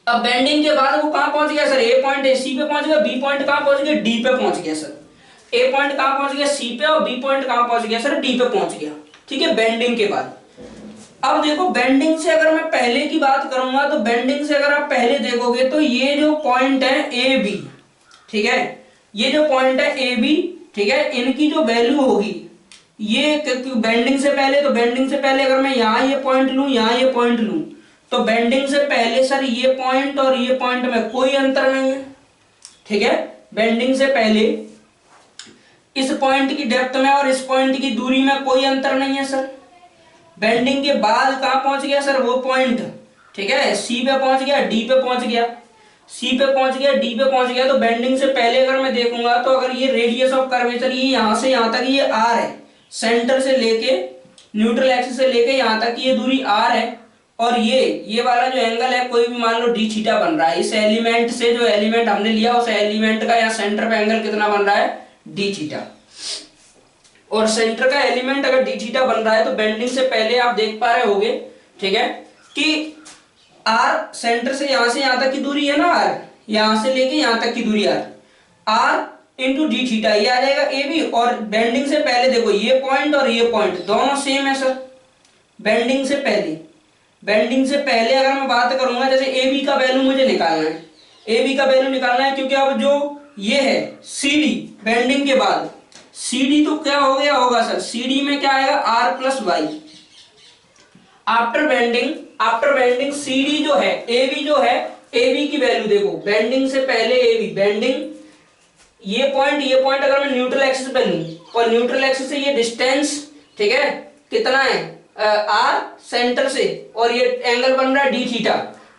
अब बेंडिंग के बाद वो कहां पहुंच गया सर, ए पॉइंट सी पे पहुंच गया, बी पॉइंट कहां पहुंच गया, डी पे पहुंच गया सर। ए पॉइंट कहां पहुंच गया, सी पे, और बी पॉइंट कहां पहुंच गया सर, डी पे पहुंच गया, ठीक है, बेंडिंग के बाद। अब देखो बेंडिंग से अगर मैं पहले की बात करूंगा, तो बेंडिंग से अगर आप पहले देखोगे तो ये जो पॉइंट है ए बी, ठीक है, ये जो पॉइंट है ए बी, ठीक है, इनकी जो वैल्यू होगी, ये बेंडिंग से पहले, तो बेंडिंग से पहले अगर मैं यहाँ ये पॉइंट लूं, यहाँ ये पॉइंट लूं, तो बेंडिंग से पहले सर ये पॉइंट और ये पॉइंट में कोई अंतर नहीं है, ठीक है। बेंडिंग से पहले इस पॉइंट की डेप्थ में और इस पॉइंट की दूरी में कोई अंतर नहीं है सर। बेंडिंग के बाद कहां पहुंच गया सर, वो पॉइंट, ठीक है, सी पे पहुंच गया, डी पे पहुंच गया, सी पे पहुंच गया, डी पे पहुंच गया। तो बेंडिंग से पहले अगर मैं देखूंगा, तो अगर ये रेडियस ऑफ कर्वेचर ये यहां से यहां तक ये आर है, सेंटर से लेके न्यूट्रल एक्सिस से लेके यहां तक ये दूरी आर है, और ये वाला जो एंगल है कोई भी मान लो डी थीटा बन रहा है। इस एलिमेंट से जो एलिमेंट हमने लिया उस एलिमेंट का यहाँ सेंटर पे एंगल कितना बन रहा है, डी थीटा, और सेंटर का एलिमेंट अगर डी थीटा बन रहा है, तो बेंडिंग से पहले आप देख पा रहे होगे, ठीक है, कि आर सेंटर से यहां तक की दूरी है ना, आर यहां से लेके यहां तक की दूरी आर इंटू डी थीटा, ये आ जाएगा ए बी। और बेंडिंग से पहले देखो ये पॉइंट और ये पॉइंट दोनों सेम है सर। बेंडिंग से पहले अगर मैं बात करूंगा, जैसे ए बी का वैल्यू मुझे निकालना है, ए बी का वैल्यू निकालना है, क्योंकि अब जो ये है सी डी, बेंडिंग के बाद सी डी तो क्या हो गया होगा सर, सी डी में क्या आएगा, R plus Y. After bending C D जो है, ए बी जो है, ए बी की वैल्यू देखो, बेंडिंग से पहले ए बी, बेंडिंग ये पॉइंट अगर मैं न्यूट्रल एक्सिस पे लूं, और न्यूट्रल एक्सिस से ये डिस्टेंस, ठीक है, कितना है, आर सेंटर से, और ये एंगल बन रहा है डी थीटा,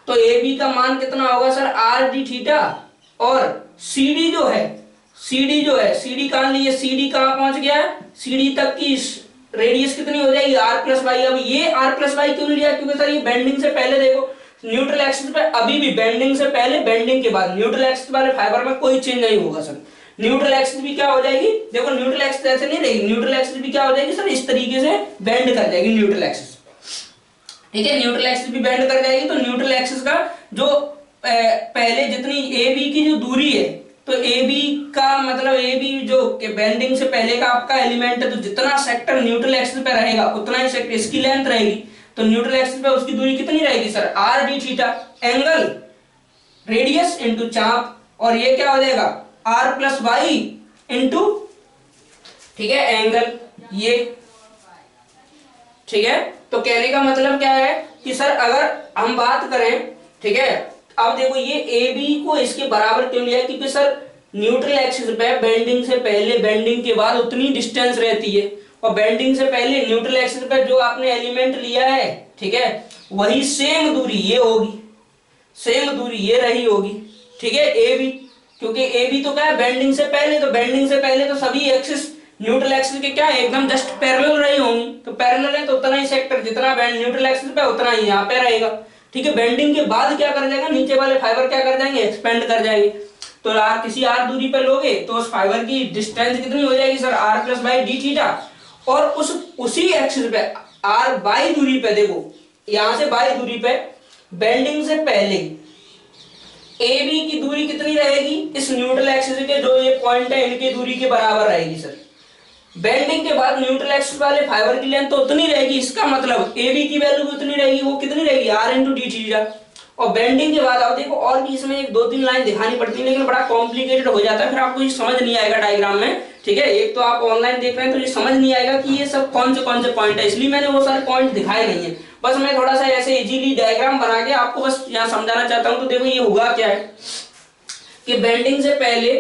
तो ए बी का मान कितना होगा सर, आर डी थीटा। और सी डी जो है, सी डी कहां ली है, सी डी कहां पहुंच गया है, सी डी तक की रेडियस कितनी हो जाएगी, आर प्लस वाई। अब ये आर प्लस वाई क्यों लिया, क्योंकि सर ये बेंडिंग से पहले देखो न्यूट्रल एक्सिस पे, अभी भी बेंडिंग से पहले बेंडिंग के बाद न्यूट्रल एक्सिस वाले फाइबर में कोई चेंज नहीं होगा सर। न्यूट्रल एक्सिस भी क्या हो जाएगी, देखो न्यूट्रल एक्सिस ऐसे नहीं रहेगी, न्यूट्रल एक्सिस भी क्या हो जाएगी सर, इस तरीके से बेंड कर जाएगी न्यूट्रल एक्सिस, ठीक है, न्यूट्रल एक्सिस भी बेंड कर जाएगी। तो न्यूट्रल एक्सिस का जो पहले जितनी ए बी की जो दूरी है, तो ए बी का मतलब ए बी जो बेंडिंग से पहले का आपका एलिमेंट है, तो जितना सेक्टर न्यूट्रल एक्सिस पे रहेगा उतना ही सेक्टर इसकी लेंथ रहेगी, तो न्यूट्रल एक्सिस पे उसकी दूरी कितनी रहेगी sir, are D theta, angle radius into चाप, और ये क्या हो जाएगा, आर प्लस वाई इंटू, ठीक है, एंगल ये, ठीक है। तो कहने का मतलब क्या है कि सर अगर हम बात करें, ठीक है, अब देखो ये ए बी को इसके बराबर क्यों लिया, क्योंकि सर न्यूट्रल एक्सिस पे बेंडिंग से पहले बेंडिंग के बाद उतनी डिस्टेंस रहती है, और बेंडिंग से पहले न्यूट्रल एक्सिस पे जो आपने एलिमेंट लिया है, ठीक है, वही सेम दूरी ये होगी, सेम दूरी ये रही होगी, ठीक है, ए बी, क्योंकि ए बी तो क्या है, बेंडिंग से पहले, तो बेंडिंग से पहले तो सभी एक्सिस न्यूट्रल एक्सिस के क्या है, एकदम जस्ट पैरेलल रही होंगी, तो पैरेलल है तो उतना ही सेक्टर जितना न्यूट्रल एक्सिस पे उतना ही यहाँ पे रहेगा, ठीक है। बेंडिंग के बाद क्या कर जाएगा, नीचे वाले फाइबर क्या कर जाएंगे, एक्सपेंड कर जाएंगे। तो आर किसी आर दूरी पे लोगे तो उस फाइबर की डिस्टेंस कितनी हो जाएगी sir, R plus by D theta, और उसी एक्सिस पे आर बाई दूरी पे, देखो यहां से बाई दूरी पे बेंडिंग से पहले ए बी की दूरी कितनी रहेगी, इस न्यूट्रल एक्सिस के जो ये पॉइंट है इनकी दूरी के बराबर रहेगी सर। बेंडिंग के बाद न्यूट्रल एक्सिस वाले फाइबर की लेंथ तो उतनी रहेगी, इसका मतलब ए बी की वैल्यू भी उतनी रहेगी, वो कितनी रहेगी आर इंटू डी थीटा। और बेंडिंग के बाद आप देखो और भी इसमें एक 2-3 लाइन दिखानी पड़ती है, लेकिन बड़ा कॉम्प्लिकेटेड हो जाता है, फिर आपको ये समझ नहीं आएगा डायग्राम में, ठीक है। एक तो आप ऑनलाइन देख रहे हैं तो ये समझ नहीं आएगा कि ये सब कौन से पॉइंट है, इसलिए मैंने वो सारे पॉइंट दिखाए नहीं है। बस मैं थोड़ा सा ऐसे इजीली डायग्राम बना के आपको बस यहाँ समझाना चाहता हूँ। तो देखो ये हुआ क्या है कि बेंडिंग से पहले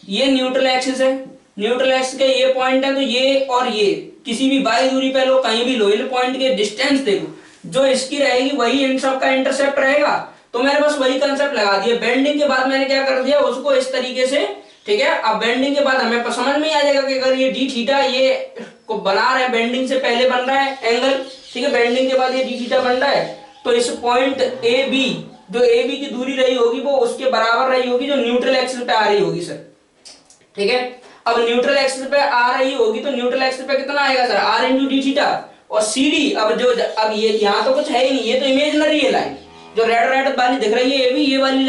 ये न्यूट्रल एक्सिस है, न्यूट्रल एक्सिस के ये पॉइंट है, तो ये और ये किसी भी बाई दूरी पे लो, कहीं भी लो, इन पॉइंट के डिस्टेंस देखो, जो इसकी रहेगी वही इन सब का इंटरसेप्ट रहेगा। तो मैंने बस वही कंसेप्ट लगा दिया। बेंडिंग के बाद मैंने क्या कर दिया, उसको इस तरीके से, ठीक है। अब बेंडिंग के बाद हमें समझ में आ जाएगा कि अगर ये डी थीटा ये को बना रहे हैं, बेंडिंग से पहले बन रहा है एंगल, ठीक है, बेंडिंग के बाद ये डी थीटा बन रहा है, तो इस पॉइंट ए बी, जो ए बी की दूरी रही होगी वो उसके बराबर रही होगी जो न्यूट्रल एक्सिस पे आ रही होगी सर, ठीक है। अब न्यूट्रल एक्सिस पे आ रही होगी तो न्यूट्रल एक्सिस पे कितना आएगा sir, R into D theta. और सी डी, अब ये यहाँ तो कुछ है ही नहीं, ये तो इमेजिनरी है लाइन, जो रेड रेड वाली दिख रही है ये भी, ये वाली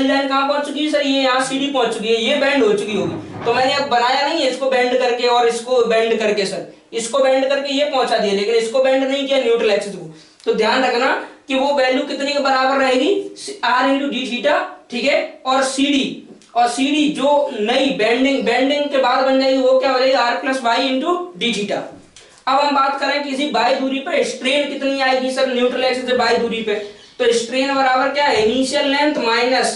लाइन कहाँ पहुंच चुकी है सर, ये यहाँ सीडी पहुंच चुकी है, ये बेंड हो चुकी होगी। तो मैंने अब बनाया नहीं है इसको बेंड करके और इसको बेंड करके सर, इसको बेंड करके ये पहुंचा दिया, लेकिन इसको बेंड नहीं किया न्यूट्रल एक्सिस को। तो ध्यान रखना कि वो वैल्यू कितने के बराबर रहेगी, आर इंटू डी थीटा, ठीक है। और सी डी जो नई बेंडिंग के बाद बन जाएगी वो क्या हो जाएगी, R plus Y into D theta. अब हम बात करें किसी बाई दूरी पे स्ट्रेन कितनी आएगी सर, न्यूट्रल एक्सिस से बाई दूरी पे, तो स्ट्रेन बराबर क्या है, इनिशियल लेंथ माइनस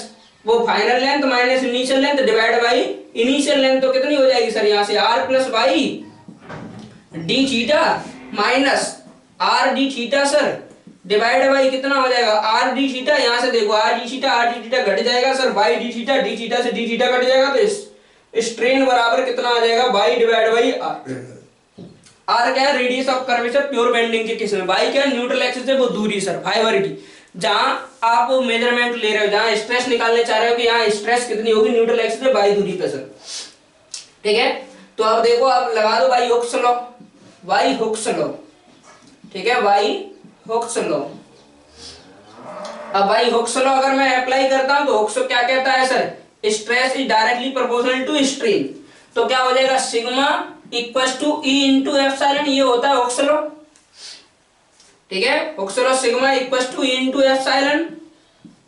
वो final length minus initial length divide by initial length. तो कितनी हो जाएगी सर, यहाँ से R plus Y D theta minus R D theta sir divide by कितना हो जाएगा, आर डी थीटा। यहाँ से देखो आर डी थीटा घट जाएगा सर, बाई डी थीटा से डी थीटा घट जाएगा, तो स्ट्रेन बराबर कितना आ जाएगा, बाई डिवाइड बाई आर क्या है, radius of curvature pure bending के केस में, बाई क्या है न्यूट्रल एक्सिस से वो दूरी सर फाइबर की, जहां आप मेजरमेंट ले रहे हो, जहां स्ट्रेस निकालने चाह रहे हो कि यहाँ स्ट्रेस कितनी होगी न्यूट्रल एक्सिस से बाई दूरी पे सर, ठीक है। तो अब देखो आप लगा दो बाई हुक्स लॉ, ठीक है, बाई हुक्स लॉ। अब बाई हुक्स लॉ अगर मैं अप्लाई करता हूं तो हुक्स क्या कहता है sir, stress is directly proportional to strain. तो क्या हो जाएगा, sigma equal to E into epsilon, ये होता है हुक्स लॉ, ठीक है। Hooke's law sigma equal to E into epsilon.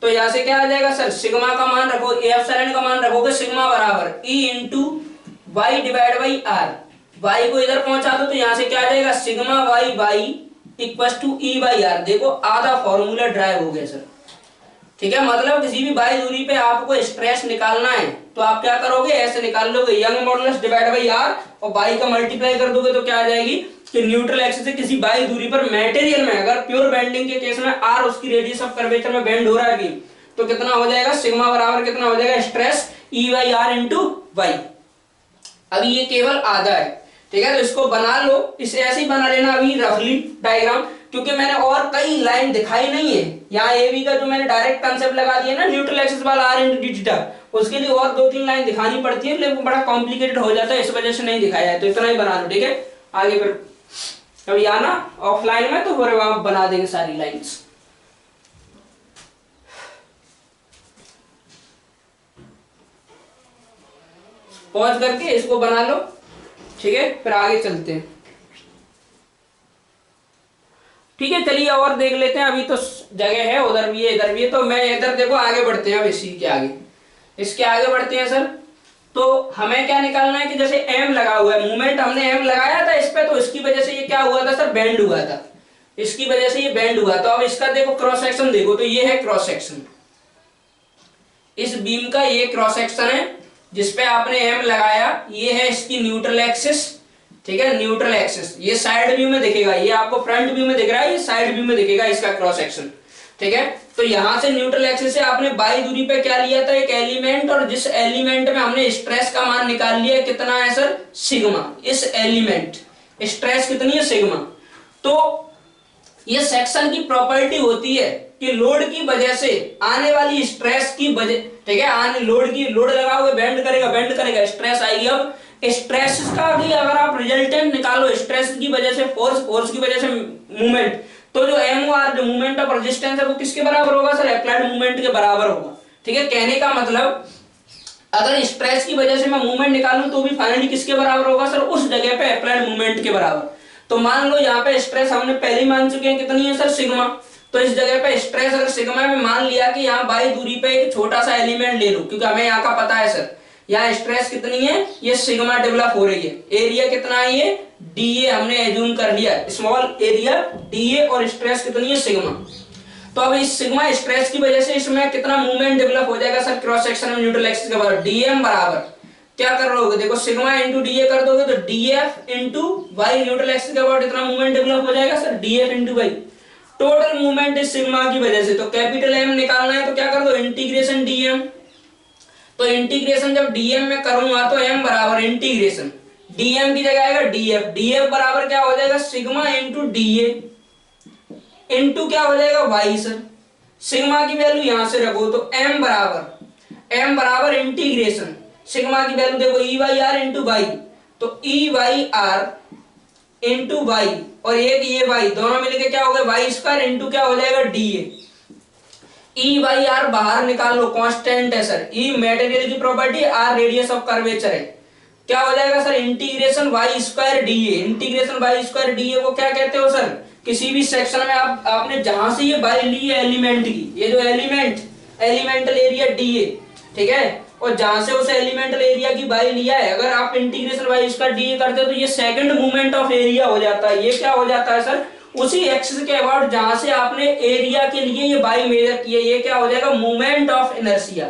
तो यहां से क्या आ जाएगा सर, सिग्मा का मान रखो, एप्सिलॉन का मान रखोगे सिग्मा बराबर E into Y divide by R, Y को इधर पहुंचा दो तो यहां से क्या आ जाएगा, sigma Y by equal to E by R. देखो आधा फॉर्मूला ड्राइव हो गया सर, ठीक है। मतलब किसी भी बाई दूरी पे आपको स्ट्रेस निकालना है तो आप क्या करोगे, ऐसे निकाल लोगे, Young modulus divide by R और बाई का मल्टीप्लाई कर दोगे तो क्या आ जाएगी कि न्यूट्रल एक्सिस से किसी बाई दूरी पर मटेरियल में, अगर प्योर बेंडिंग के केस में आर उसकी रेडियस ऑफ कर्वेचर में बेंड हो रहा है तो कितना हो जाएगा, सिग्मा बराबर कितना हो जाएगा, stress E by R into Y. अभी ये केवल आधा है, ठीक है। तो इसको बना लो, इसे ऐसे ही बना लेना अभी रफली डायग्राम, क्योंकि मैंने और कई लाइन दिखाई नहीं है। यहाँ ए बी का जो मैंने डायरेक्ट कंसेप्ट लगा दिया ना न्यूट्रल एक्सिस वाला आर इंटू डी थीटा, उसके लिए और 2-3 लाइन दिखानी पड़ती है, लेकिन बड़ा कॉम्प्लिकेटेड हो जाता है, इस वजह से नहीं दिखाया है। तो इतना ही बना लो, ठीक है। आगे फिर कभी आना ऑफलाइन में तो फिर वहां बना देंगे सारी लाइन्स। पॉज करके इसको बना लो, ठीक है, फिर आगे चलते हैं, ठीक है। चलिए और देख लेते हैं, अभी तो जगह है, उधर भी है इधर भी है, तो मैं इधर देखो आगे बढ़ते हैं। अब इसी के आगे, इसके आगे बढ़ते हैं सर। तो हमें क्या निकालना है कि जैसे एम लगा हुआ है, मूवमेंट हमने एम लगाया था इस पे, तो इसकी वजह से ये क्या हुआ था सर, बेंड हुआ था, इसकी वजह से ये बेंड हुआ। तो अब इसका देखो क्रॉस सेक्शन देखो, तो ये है क्रॉस सेक्शन, इस बीम का ये क्रॉस सेक्शन है जिसपे आपने एम लगाया, ये है इसकी न्यूट्रल एक्सिस, ठीक है, न्यूट्रल एक्सिस। ये साइड व्यू में दिखेगा, ये आपको फ्रंट व्यू में दिख रहा है, ये साइड व्यू में दिखेगा इसका क्रॉस सेक्शन, ठीक है। तो यहां से न्यूट्रल एक्सिस से आपने बाई दूरी पे क्या लिया था, एक एलिमेंट, और जिस एलिमेंट में हमने स्ट्रेस का मान निकाल लिया, कितना है सर, सिग्मा। इस एलिमेंट स्ट्रेस कितनी है, सिग्मा। तो ये सेक्शन की प्रॉपर्टी होती है कि लोड की वजह से आने वाली स्ट्रेस की वजह, ठीक है, आने लोड लगा हुआ बेंड करेगा, स्ट्रेस आएगी। अब स्ट्रेस का भी अगर आप रिजल्टेंट निकालो, स्ट्रेस की वजह से फोर्स की वजह से मूवमेंट, तो जो एमओआर जो मूवमेंट ऑफ रेजिस्टेंस है वो किसके बराबर होगा सर, अप्लाइड मूवमेंट के बराबर होगा, ठीक है, कहने का मतलब अगर स्ट्रेस की वजह से मैं मूवमेंट निकालूं तो भी फाइनली किसके बराबर होगा सर, उस जगह पे अप्लाइड मूवमेंट के बराबर। तो मान लो यहाँ पे स्ट्रेस हमने पहले ही मान चुके हैं कितनी है सर, सिग्मा। तो इस जगह पे स्ट्रेस अगर सिग्मा में मान लिया कि यहाँ बाई दूरी पे एक छोटा सा एलिमेंट ले लो, क्योंकि हमें यहाँ का पता है सर यहाँ स्ट्रेस कितनी है, ये सिग्मा डेवलप हो रही है। एरिया कितना है, ये डीए हमने एज्यूम कर लिया, स्मॉल एरिया डीए, और स्ट्रेस कितनी है, सिग्मा। तो अब इस सिग्मा स्ट्रेस की वजह से इसमें कितना मूवमेंट डेवलप हो जाएगा सर, क्रॉस सेक्शन में न्यूट्रल एक्सिस के बराबर, डीएम बराबर क्या कर लोगे, देखो सिग्मा इंटू डीए कर दोगे तो DF into Y, neutral axis के बराबर इतना मूवमेंट डेवलप हो जाएगा sir, DF into Y, total movement इस सिग्मा की वजह से। तो कैपिटल एम निकालना है तो क्या कर दो, इंटीग्रेशन डीएम। तो इंटीग्रेशन जब डीएम में करूंगा तो एम बराबर इंटीग्रेशन डीएम की जगह आएगा डीएफ, डीएफ बराबर क्या हो जाएगा, सिग्मा इंटू डीए इंटू क्या हो जाएगा, वाई। सर सिग्मा की वैल्यू यहां से रखो तो एम बराबर इंटीग्रेशन सिग्मा की वैल्यू देखो E Y R into Y, तो E Y R into Y और एक ये वाई, दोनों मिलके क्या हो गया, वाई स्क्वायर इंटू क्या हो जाएगा, डीए। ई वाई आर बाहर निकाल लो, कांस्टेंट है सर, ई मटेरियल की property, R radius of curvature है, क्या हो जाएगा sir, integration Y square DA. Integration Y square DA को क्या कहते हो सर, किसी भी सेक्शन में आपने जहां से ये बाई ली है एलिमेंट की, ये जो एलिमेंटल एरिया डीए, ठीक है, और जहां से उस एलिमेंटल एरिया की बाई लिया है, अगर आप इंटीग्रेशन वाई स्क्वायर डीए करते हो तो ये सेकंड मूवमेंट ऑफ एरिया हो जाता है। ये क्या हो जाता है सर, उसी एक्सिस के अबाउट जहां से आपने एरिया के लिए ये बाई मेजर किया, ये क्या हो जाएगा, मूवमेंट ऑफ इनर्शिया,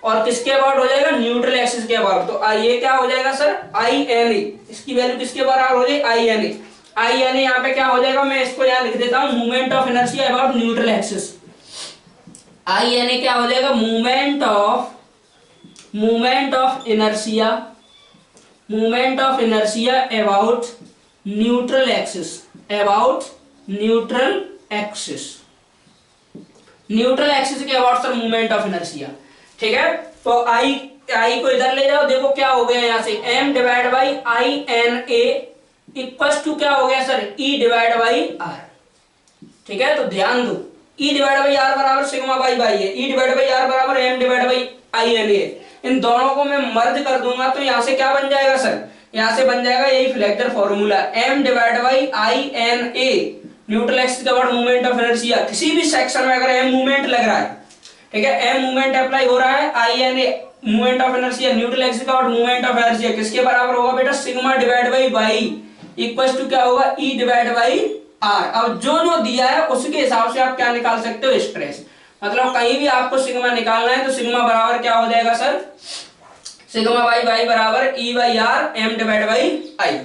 और किसके अबाउट हो जाएगा, न्यूट्रल एक्सिस के अबाउट। तो ये क्या हो जाएगा सर, आई एन ए, इसकी वैल्यू किसके बराबर हो जाएगी, आई एन ए। आई एन ए यहाँ पे क्या हो जाएगा, मैं इसको यहाँ लिख देता हूं, movement of inertia about neutral axis. I N A क्या हो जाएगा, movement of inertia about neutral axis, neutral axis के about sir movement of inertia. ठीक है, तो आई को इधर ले जाओ, देखो क्या हो गया यहाँ से, m divide by I N A equal to क्या हो गया sir, E divide by R. ठीक है, तो ध्यान दो, E डिवाइड बाई आर बराबर सिग्मा बाई बाई है, E डिवाइड बाई आर बराबर m divide by I N A. इन दोनों को मैं मर्ज कर दूंगा तो यहां से क्या बन जाएगा सर, यहां से बन जाएगा यही flexure formula, m divide by I N A, neutral axis के अबाउट मूवमेंट ऑफ इनर्शिया। किसी भी सेक्शन में अगर m मूवमेंट लग रहा है, ठीक है, m मूवमेंट अप्लाई हो रहा है, I N A movement of inertia, neutral axis के अबाउट मूवमेंट ऑफ इनर्शिया किसके बराबर होगा बेटा, sigma divide by Y equal to क्या होगा, E डिवाइड बाई आर। अब जो दिया है उसके हिसाब से आप क्या निकाल सकते हो, स्ट्रेस। मतलब कहीं भी आपको सिग्मा निकालना है तो सिग्मा बराबर क्या हो जाएगा सर, सिग्मा बाई वाई बराबर E by R M divide by I.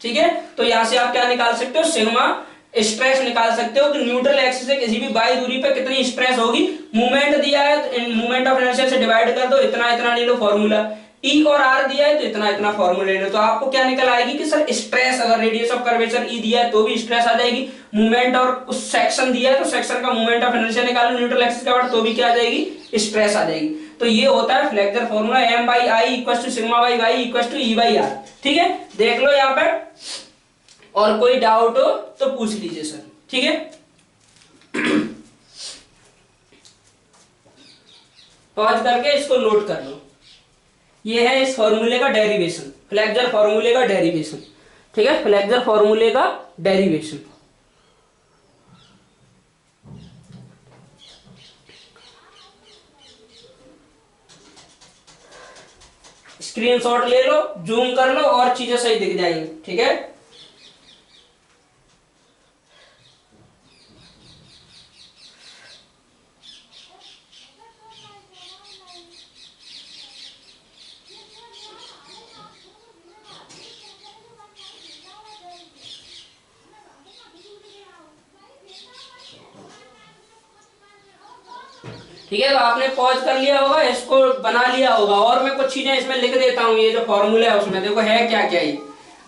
ठीक है, तो यहां से आप क्या निकाल सकते हो, सिग्मा स्ट्रेस निकाल सकते हो कि न्यूट्रल एक्सिस से किसी भी बाई दूरी पे कितनी स्ट्रेस होगी। मूवमेंट दिया है तो मूवमेंट ऑफ इनर्शिया से डिवाइड कर दो, इतना इतना ले लो फॉर्मूला, E और R दिया है तो इतना इतना फॉर्मूला ले लो, तो आपको क्या निकल आएगी कि सर स्ट्रेस, अगर रेडियस ऑफ कर्वेचर E दिया है तो भी स्ट्रेस आ जाएगी, मूवमेंट और उस सेक्शन दिया है तो सेक्शन का मूवमेंट ऑफ इनर्शिया निकालो न्यूट्रल एक्सिस के बाद तो भी क्या आ जाएगी, स्ट्रेस आ जाएगी। तो ये होता है flexure formula, m by I equal to sigma by Y equal to E by R. ठीक है, देख लो यहाँ पे, और कोई डाउट हो तो पूछ लीजिए सर। ठीक है, पॉज करके इसको नोट कर लो, ये है इस फॉर्मूले का डेरिवेशन, फ्लेक्सर फॉर्मूले का डेरिवेशन। ठीक है, फ्लेक्सर फॉर्मूले का डेरिवेशन। स्क्रीनशॉट ले लो, जूम कर लो और चीजें सही दिख जाएंगी। ठीक है, ठीक है, तो आपने पॉज कर लिया होगा, इसको बना लिया होगा, और मैं कुछ चीजें इसमें लिख देता हूँ। ये जो फॉर्मूला है उसमें देखो है क्या क्या, ये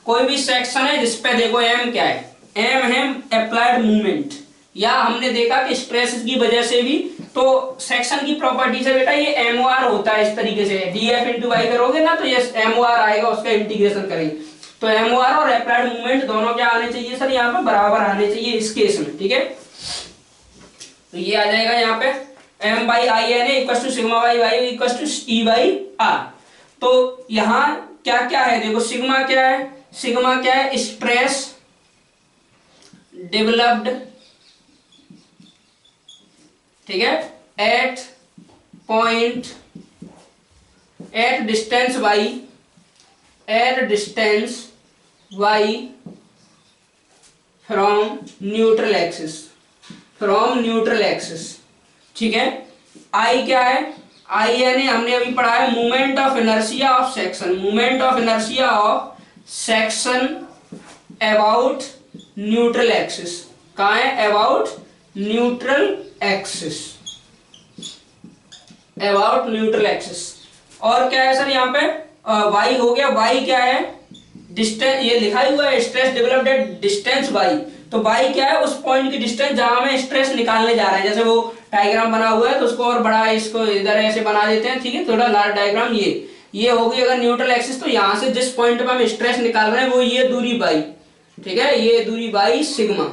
कोई भी सेक्शन है जिसपे देखो m क्या है, m है अप्लाइड मूवमेंट, या हमने देखा कि स्ट्रेस की वजह से भी तो सेक्शन की प्रॉपर्टी से बेटा ये MOR होता है। इस तरीके से df इंटू वाई करोगे ना तो ये MOR आएगा, उसका इंटीग्रेशन करेंगे तो MOR और अप्लाइड मूवमेंट दोनों क्या आने चाहिए सर, यहाँ पे बराबर आने चाहिए इस केस में। ठीक है, तो ये आ जाएगा यहाँ पे M by I N A equal to sigma by Y equal to E by R. तो यहां क्या क्या है देखो, सिग्मा क्या है, सिग्मा क्या है, स्ट्रेस डेवलप्ड, ठीक है, at point at distance Y, at distance Y from neutral axis, from neutral axis, ठीक है। आई क्या है, आई यानी हमने अभी पढ़ा है movement of inertia of section, movement of inertia of section about neutral axis, कहाँ है, about neutral axis, about neutral axis. और क्या है सर यहाँ पे, वाई हो गया, वाई क्या है, डिस्टेंस, ये लिखा ही हुआ है stress developed at distance Y, तो वाई क्या है, उस पॉइंट की डिस्टेंस जहां हमें स्ट्रेस निकालने जा रहे हैं। जैसे वो डायग्राम बना हुआ है तो उसको और बड़ा, इसको इधर ऐसे बना देते हैं, ठीक है, थोड़ा लार्ज डायग्राम, ये होगी अगर न्यूट्रल एक्सिस, तो यहाँ से जिस पॉइंट पे हम स्ट्रेस निकाल रहे हैं वो ये दूरी बाई, ठीक है, ये दूरी बाई सिग्मा,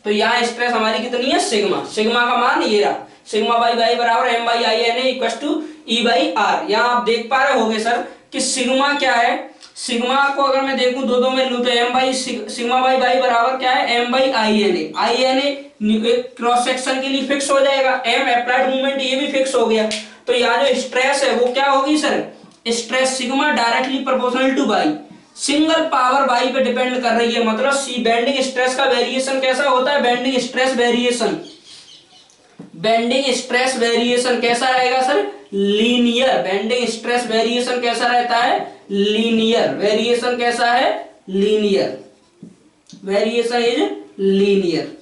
तो यहाँ स्ट्रेस हमारी कितनी है, सिग्मा, सिग्मा का मान ये रहा, सिग्मा बाई वाई बराबर M by I N A equal to E by R. यहाँ आप देख पा रहे होगे सर कि सिग्मा क्या है, सिग्मा को अगर मैं देखूं दो में लूं तो M by sigma by Y बराबर क्या है, M by I N A, I N A cross section के लिए फिक्स हो जाएगा, एम अप्लाइड मूवमेंट ये भी फिक्स हो गया, तो यहाँ जो स्ट्रेस है वो क्या होगी sir, stress sigma directly proportional to Y, single power Y पे डिपेंड कर रही है, मतलब सी बेंडिंग स्ट्रेस का वेरिएशन कैसा होता है, bending stress variation, bending stress variation कैसा रहेगा sir, linear, bending stress variation कैसा रहता है, लीनियर, वेरिएशन कैसा है, लीनियर, वेरिएशन इज लीनियर।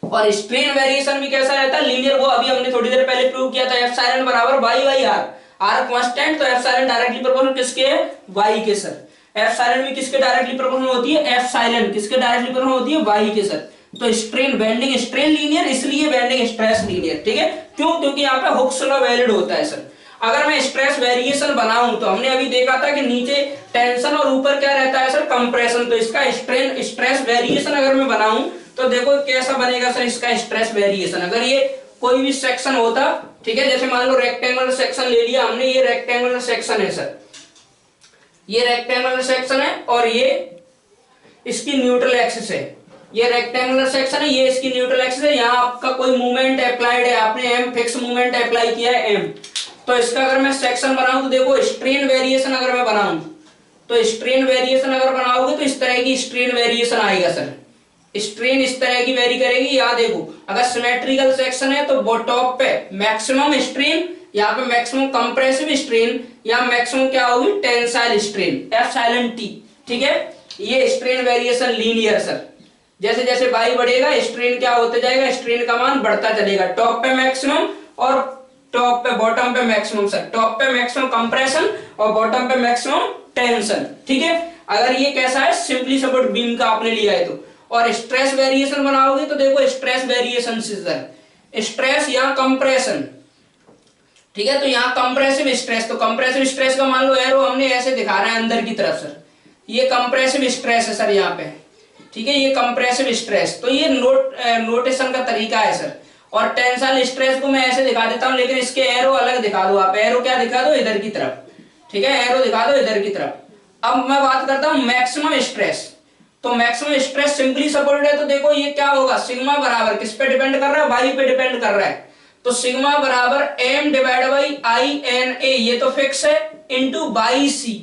और स्ट्रेन वेरिएशन भी कैसा रहता है, लीनियर, वो अभी हमने थोड़ी देर पहले प्रूव किया था, एप्सिलॉन बराबर Y by R, R constant, तो एप्सिलॉन डायरेक्टली प्रोपोर्शनल किसके है, वाई के सर, एप्सिलॉन भी किसके डायरेक्टली प्रोपोर्शनल होती है, एप्सिलॉन किसके डायरेक्टली प्रोपोर्शनल होती है, वाई के सर। तो स्ट्रेन, बेंडिंग स्ट्रेन लीनियर, इसलिए बेंडिंग स्ट्रेस लीनियर, ठीक है, क्यों, क्योंकि यहाँ पे हुक्स लॉ वैलिड होता है सर। अगर मैं स्ट्रेस वेरिएशन बनाऊं तो हमने अभी देखा था कि नीचे टेंशन और ऊपर क्या रहता है सर, कंप्रेशन, तो इसका स्ट्रेन स्ट्रेस वेरिएशन अगर मैं बनाऊं तो देखो कैसा बनेगा सर इसका स्ट्रेस वेरिएशन। अगर ये कोई भी सेक्शन होता, ठीक है, जैसे मान लो रेक्टेंगुलर सेक्शन ले लिया हमने, ये रेक्टेंगुलर सेक्शन है सर, ये रेक्टेंगुलर सेक्शन है और ये इसकी न्यूट्रल एक्सिस है, ये रेक्टेंगुलर सेक्शन है, ये इसकी न्यूट्रल एक्सिस है, यहाँ आपका कोई मूवमेंट अप्लाइड है, आपने एम फिक्स मूवमेंट अप्लाई किया है एम, तो इसका अगर मैं सेक्शन बनाऊं तो देखो स्ट्रेन वेरिएशन अगर मैं बनाऊं तो स्ट्रेन वेरिएशन अगर बनाओगे तो इस तरह की स्ट्रेन वेरिएशन आएगा सर, स्ट्रेन इस तरह की वेरी करेगी। यहाँ देखो अगर सिमेट्रिकल सेक्शन है तो टॉप पे मैक्सिमम स्ट्रेन, यहाँ पे मैक्सिमम कंप्रेसिव स्ट्रेन, यहाँ मैक्सिमम क्या होगी, टेंसाइल स्ट्रेन, एप्सिलॉन टी, ठीक है, ये स्ट्रेन वेरिएशन लीनियर सर, जैसे जैसे वाई बढ़ेगा स्ट्रेन क्या होते जाएगा, स्ट्रेन का मान बढ़ता चलेगा, टॉप पे मैक्सिमम और टॉप पे बॉटम पे मैक्सिमम सर, टॉप पे मैक्सिमम कंप्रेशन और बॉटम पे मैक्सिमम टेंशन, ठीक है। अगर ये कैसा है, सिंपली सपोर्ट बीम का आपने लिया है तो, और स्ट्रेस वेरिएशन बनाओगे तो देखो स्ट्रेस वेरिएशन सर, स्ट्रेस यहाँ कंप्रेशन, ठीक है, तो यहाँ कंप्रेसिव स्ट्रेस, तो कंप्रेसिव स्ट्रेस का मान लो एरो हमने ऐसे दिखा रहे हैं अंदर की तरफ सर, ये कंप्रेसिव स्ट्रेस है सर यहाँ पे, ठीक है, ये कंप्रेसिव स्ट्रेस, तो ये नोटेशन का तरीका है सर। और टेंसाइल स्ट्रेस को मैं ऐसे दिखा देता हूं, लेकिन इसके एरो अलग दिखा दो, आप एरो क्या दिखा दो, इधर की तरफ, ठीक है, एरो दिखा दो इधर की तरफ। अब मैं बात करता हूं मैक्सिमम स्ट्रेस, तो मैक्सिमम स्ट्रेस सिंपली सपोर्टेड है, तो देखो ये क्या होगा, सिग्मा बराबर किस पे डिपेंड कर रहा है, वाई पे डिपेंड कर रहा है, तो सिग्मा बराबर M divide by I N A, ये तो फिक्स है, into by C,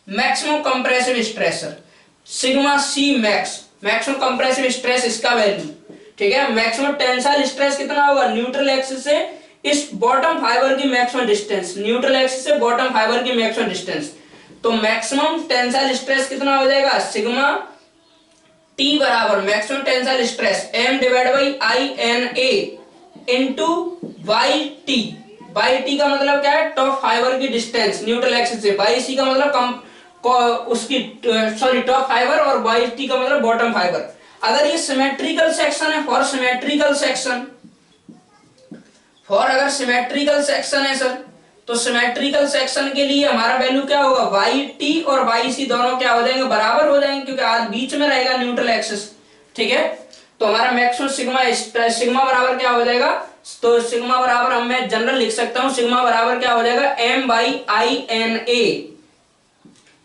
maximum compressive stress sir, sigma C max, maximum compressive stress इसका वैल्यू, ठीक है। मैक्सिमम टेंसाइल स्ट्रेस कितना होगा, न्यूट्रल एक्सिस से इस बॉटम फाइबर की मैक्सिमम डिस्टेंस, न्यूट्रल एक्सिस से बॉटम फाइबर की मैक्सिमम डिस्टेंस, तो मैक्सिमम टेंसाइल स्ट्रेस कितना हो जाएगा, सिग्मा टी बराबर maximum tensile stress M divide by I N A into Y T, Y T का मतलब क्या है, टॉप फाइबर की डिस्टेंस न्यूट्रल एक्सिस से, वाई सी का मतलब उसकी सॉरी टॉप फाइबर, और वाई टी का मतलब बॉटम फाइबर। अगर ये सिमेट्रिकल सेक्शन है, फॉर सिमेट्रिकल सेक्शन, फॉर अगर सिमेट्रिकल सेक्शन है सर, तो सिमेट्रिकल सेक्शन के लिए हमारा वैल्यू क्या होगा, वाई टी और वाई सी दोनों क्या हो जाएंगे, बराबर हो जाएंगे, क्योंकि आज बीच में रहेगा न्यूट्रल एक्सिस, ठीक है। तो हमारा मैक्सिमम सिग्मा बराबर क्या हो जाएगा, तो सिग्मा बराबर हम मैं जनरल लिख सकता हूं, सिग्मा बराबर क्या हो जाएगा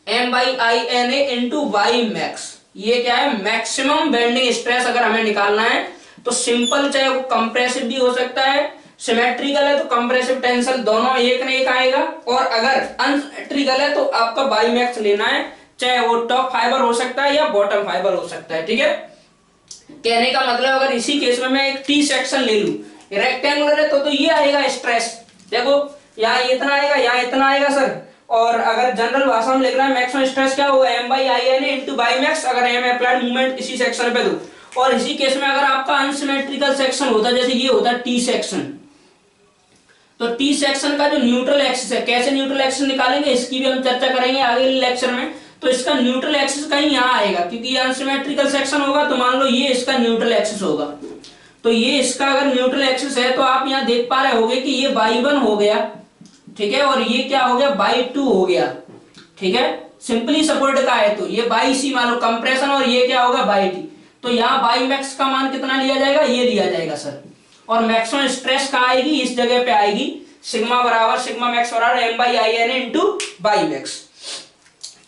M/I/NA इंटू वाई मैक्स। ये क्या है, मैक्सिमम बेंडिंग स्ट्रेस अगर हमें निकालना है तो सिंपल, चाहे वो कंप्रेसिव भी हो सकता है, सिमेट्रिकल है तो कंप्रेसिव टेंशन दोनों एक न एक आएगा, और अगर अनसिमेट्रिकल है तो आपका बाई मैक्स लेना है, चाहे वो टॉप फाइबर हो सकता है या बॉटम फाइबर हो सकता है। ठीक है, कहने का मतलब अगर इसी केस में मैं एक टी सेक्शन ले लूं, रेक्टेंगुलर है तो ये आएगा स्ट्रेस, देखो यहाँ इतना आएगा, यहाँ इतना आएगा सर। और अगर जनरल भाषा में लिख रहा है मैक्सिमम स्ट्रेस क्या होगा, M/I/NA इंटू बाई मैक्स, अगर एम अप्लाइड मूवमेंट इसी सेक्शन पे दो। और इसी केस में अगर आपका अनसिमेट्रिकल सेक्शन होता, जैसे ये होता टी सेक्शन, तो टी सेक्शन का जो न्यूट्रल एक्सिस है, कैसे न्यूट्रल एक्सिस निकालेंगे इसकी भी हम चर्चा करेंगे आगे लेक्चर में। तो इसका न्यूट्रल एक्सिस कहीं यहाँ आएगा, क्योंकि ये अनसिमेट्रिकल सेक्शन होगा, तो मान लो ये इसका न्यूट्रल एक्सिस होगा। तो ये इसका अगर न्यूट्रल एक्सिस है तो आप यहाँ देख पा रहे होगे कि ये y1 हो गया, ठीक है, और ये क्या हो गया, y2 हो गया। ठीक है, सिंपली सपोर्ट का है तो ये yc मान लो कंप्रेशन, और ये क्या होगा yt। तो यहाँ बाई मैक्स का मान कितना लिया जाएगा, ये लिया जाएगा सर। और मैक्सिमम स्ट्रेस कहाँ आएगी, इस जगह पे आएगी, सिग्मा बराबर सिग्मा मैक्स बराबर M/I/NA इंटू बाई मैक्स।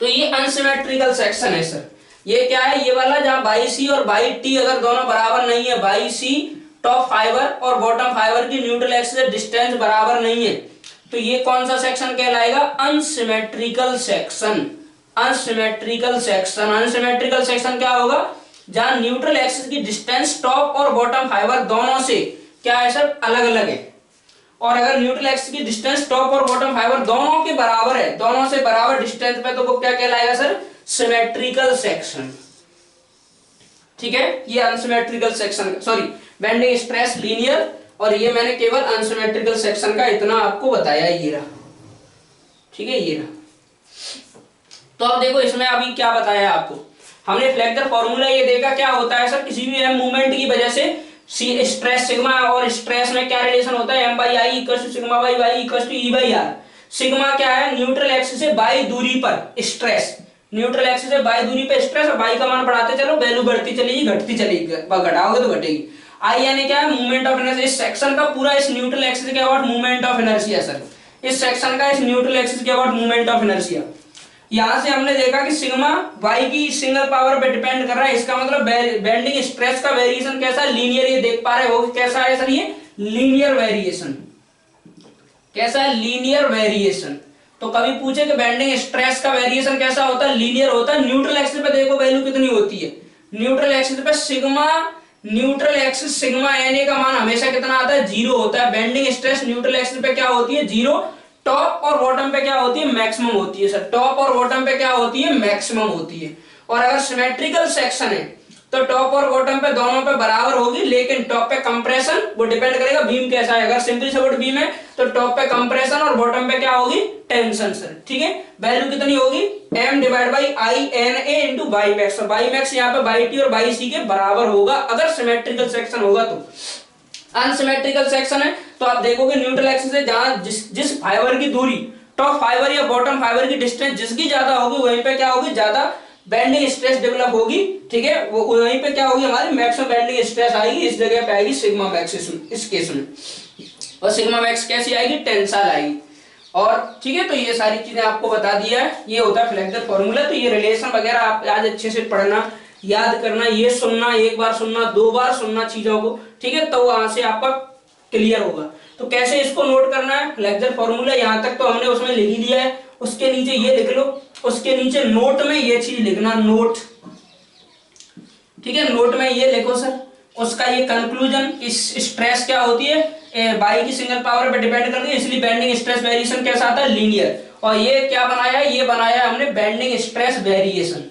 तो ये अनसिमेट्रिकल सेक्शन है सर। ये क्या है, ये वाला जहां बाई सी और बाई टी अगर दोनों बराबर नहीं है, बाई सी टॉप फाइबर और बॉटम फाइबर की न्यूट्रल एक्सिस डिस्टेंस बराबर नहीं है, तो ये कौन सा सेक्शन कहलाएगा, unsymmetrical section. Unsymmetrical section, unsymmetrical section क्या होगा, जहां न्यूट्रल एक्सिस की डिस्टेंस टॉप और बॉटम फाइबर दोनों से क्या है सर, अलग अलग है। और अगर न्यूट्रल एक्सिस की डिस्टेंस टॉप और बॉटम फाइबर दोनों के बराबर है, दोनों से बराबर डिस्टेंस पे, तो वो क्या कहलाएगा सर, सिमेट्रिकल सेक्शन। ठीक है, ये unsymmetrical section, sorry bending stress linear, और ये मैंने केवल अनसिमेट्रिकल सेक्शन का इतना आपको बताया, ये रहा। ठीक है, ये रहा। तो अब देखो इसमें अभी क्या बताया आपको, हमने फ्लेक्सर फॉर्मूला ये देखा क्या होता है सर, किसी भी मूवमेंट की वजह से स्ट्रेस सिग्मा, और स्ट्रेस में क्या रिलेशन होता है, M/I equal to sigma by Y equal to E/R। Sigma क्या है, न्यूट्रल एक्सिस से बाई दूरी पर स्ट्रेस, न्यूट्रल एक्सिस से बाई दूरी पर स्ट्रेस, और बाई का मान बढ़ाते चलो, वैल्यू बढ़ती चलेगी घटती चलेगी, घटाओगे तो घटेगी। आई यानी क्या है, मूवमेंट ऑफ इनर्शिया। इस सेक्शन का पूरा इस न्यूट्रल एक्सिस के about movement of inertia sir, इस सेक्शन का इस न्यूट्रल एक्सिस के अबाउट मूवमेंट ऑफ इनर्शिया। यहां से हमने देखा कि सिग्मा वाई की सिंगल पावर पे डिपेंड कर रहा है, इसका मतलब बेंडिंग स्ट्रेस का वेरिएशन कैसा है, लीनियर। ये देख पा रहे हो कैसा है सर, ये लीनियर वेरिएशन। कैसा है, लीनियर वेरिएशन। तो कभी पूछे कि बेंडिंग स्ट्रेस का वेरिएशन कैसा होता है, लीनियर होता है। न्यूट्रल एक्सिस पे देखो वैल्यू कितनी होती है, न्यूट्रल एक्सिस पे sigma, neutral axis sigma NA का मान हमेशा कितना आता है, 0 होता है। बेंडिंग स्ट्रेस न्यूट्रल एक्सिस पे क्या होती है, 0। टॉप और बॉटम पे क्या होती है, मैक्सिमम होती है सर। टॉप और बॉटम पे क्या होती है, मैक्सिमम होती है। और अगर सिमेट्रिकल सेक्शन है तो टॉप और बॉटम पे दोनों पे बराबर होगी, लेकिन टॉप पे कंप्रेशन, वो डिपेंड करेगा बीम कैसा है। अगर सिंपल सपोर्ट बीम है तो टॉप पे कंप्रेशन और बॉटम पे क्या होगी, टेंशन सर। ठीक है, वैल्यू कितनी होगी, M/I/NA into by max. By max यहाँ पे बाई टी और बाई सी के बराबर होगा अगर सिमेट्रिकल सेक्शन होगा। तो अनसिमेट्रिकल सेक्शन है तो आप देखोगे न्यूट्रल एक्सिस से जहां जिस फाइबर की दूरी, टॉप फाइबर या बॉटम फाइबर की डिस्टेंस जिसकी ज्यादा होगी, वहीं पे क्या होगी, ज्यादा बेंडिंग स्ट्रेस डेवलप होगी। ठीक है, वो वहीं पे क्या होगी, हमारी मैक्सिमम बेंडिंग स्ट्रेस आएगी, इस जगह पे आएगी सिग्मा मैक्स इस केस में। और सिग्मा मैक्स कैसी आएगी, टेंसाइल आएगी। और ठीक है, तो ये सारी चीजें आपको बता दिया है, ये होता है फ्लेक्सर फॉर्मूला। तो ये रिलेशन वगैरह आप आज अच्छे से पढ़ना, याद करना, ये सुनना, एक बार सुनना, 2 बार सुनना चीजों को। ठीक है, तो वहां से आपका क्लियर होगा। तो कैसे इसको नोट करना है, फ्लेक्सर फॉर्मूला यहाँ तक तो हमने उसमें लिख ही दिया है, उसके नीचे ये लिख लो, उसके नीचे नोट में ये चीज लिखना, नोट। ठीक है, नोट में ये लिखो सर, उसका ये कंक्लूजन, इस स्ट्रेस क्या होती है, बाई की सिंगल पावर पे डिपेंड करती है, इसलिए बेंडिंग स्ट्रेस वेरिएशन कैसा आता है, लीनियर। और ये क्या बनाया है, ये बनाया है हमने bending stress variation.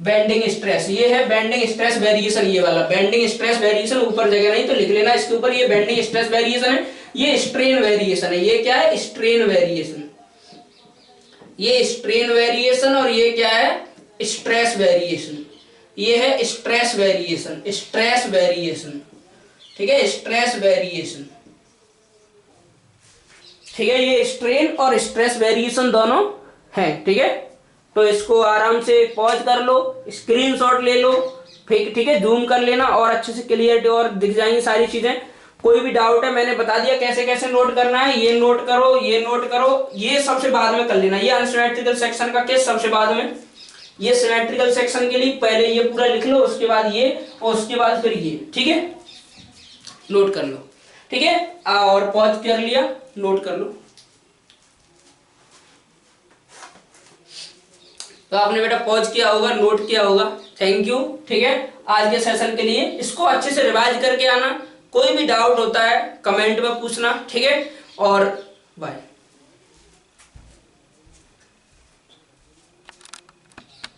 Bending stress, ये है बेंडिंग स्ट्रेस वेरिएशन, ये वाला बेंडिंग स्ट्रेस वेरिएशन। ऊपर जगह नहीं तो लिख लेना इसके ऊपर, ये बेंडिंग स्ट्रेस वेरिएशन है, ये स्ट्रेन वेरिएशन है। ये क्या है, स्ट्रेन वेरिएशन, ये स्ट्रेन वेरिएशन, और ये क्या है, स्ट्रेस वेरिएशन। ये है स्ट्रेस वेरिएशन, स्ट्रेस वेरिएशन। ठीक है, स्ट्रेस वेरिएशन। ठीक है, ये स्ट्रेन और स्ट्रेस वेरिएशन दोनों है। ठीक है, तो इसको आराम से पॉज कर लो, स्क्रीनशॉट ले लो, ठीक है, जूम कर लेना और अच्छे से क्लियरिटी और दिख जाएंगी सारी चीजें। कोई भी डाउट है मैंने बता दिया कैसे कैसे नोट करना है, ये नोट करो, ये नोट करो, ये सबसे बाद में कर लेना। ये अनसिमेट्रिकल सेक्शन का केस सबसे बाद में, ये सिमेट्रिकल सेक्शन के लिए पहले ये पूरा लिख लो, उसके बाद ये, और उसके बाद फिर ये। ठीक है, नोट कर लो। ठीक है, और पॉज कर लिया, नोट कर लो। तो आपने बेटा पॉज किया होगा, नोट किया होगा। Thank you. ठीक है, आज के सेशन के लिए इसको अच्छे से रिवाइज करके आना। कोई भी डाउट होता है कमेंट में पूछना। ठीक है, और बाय।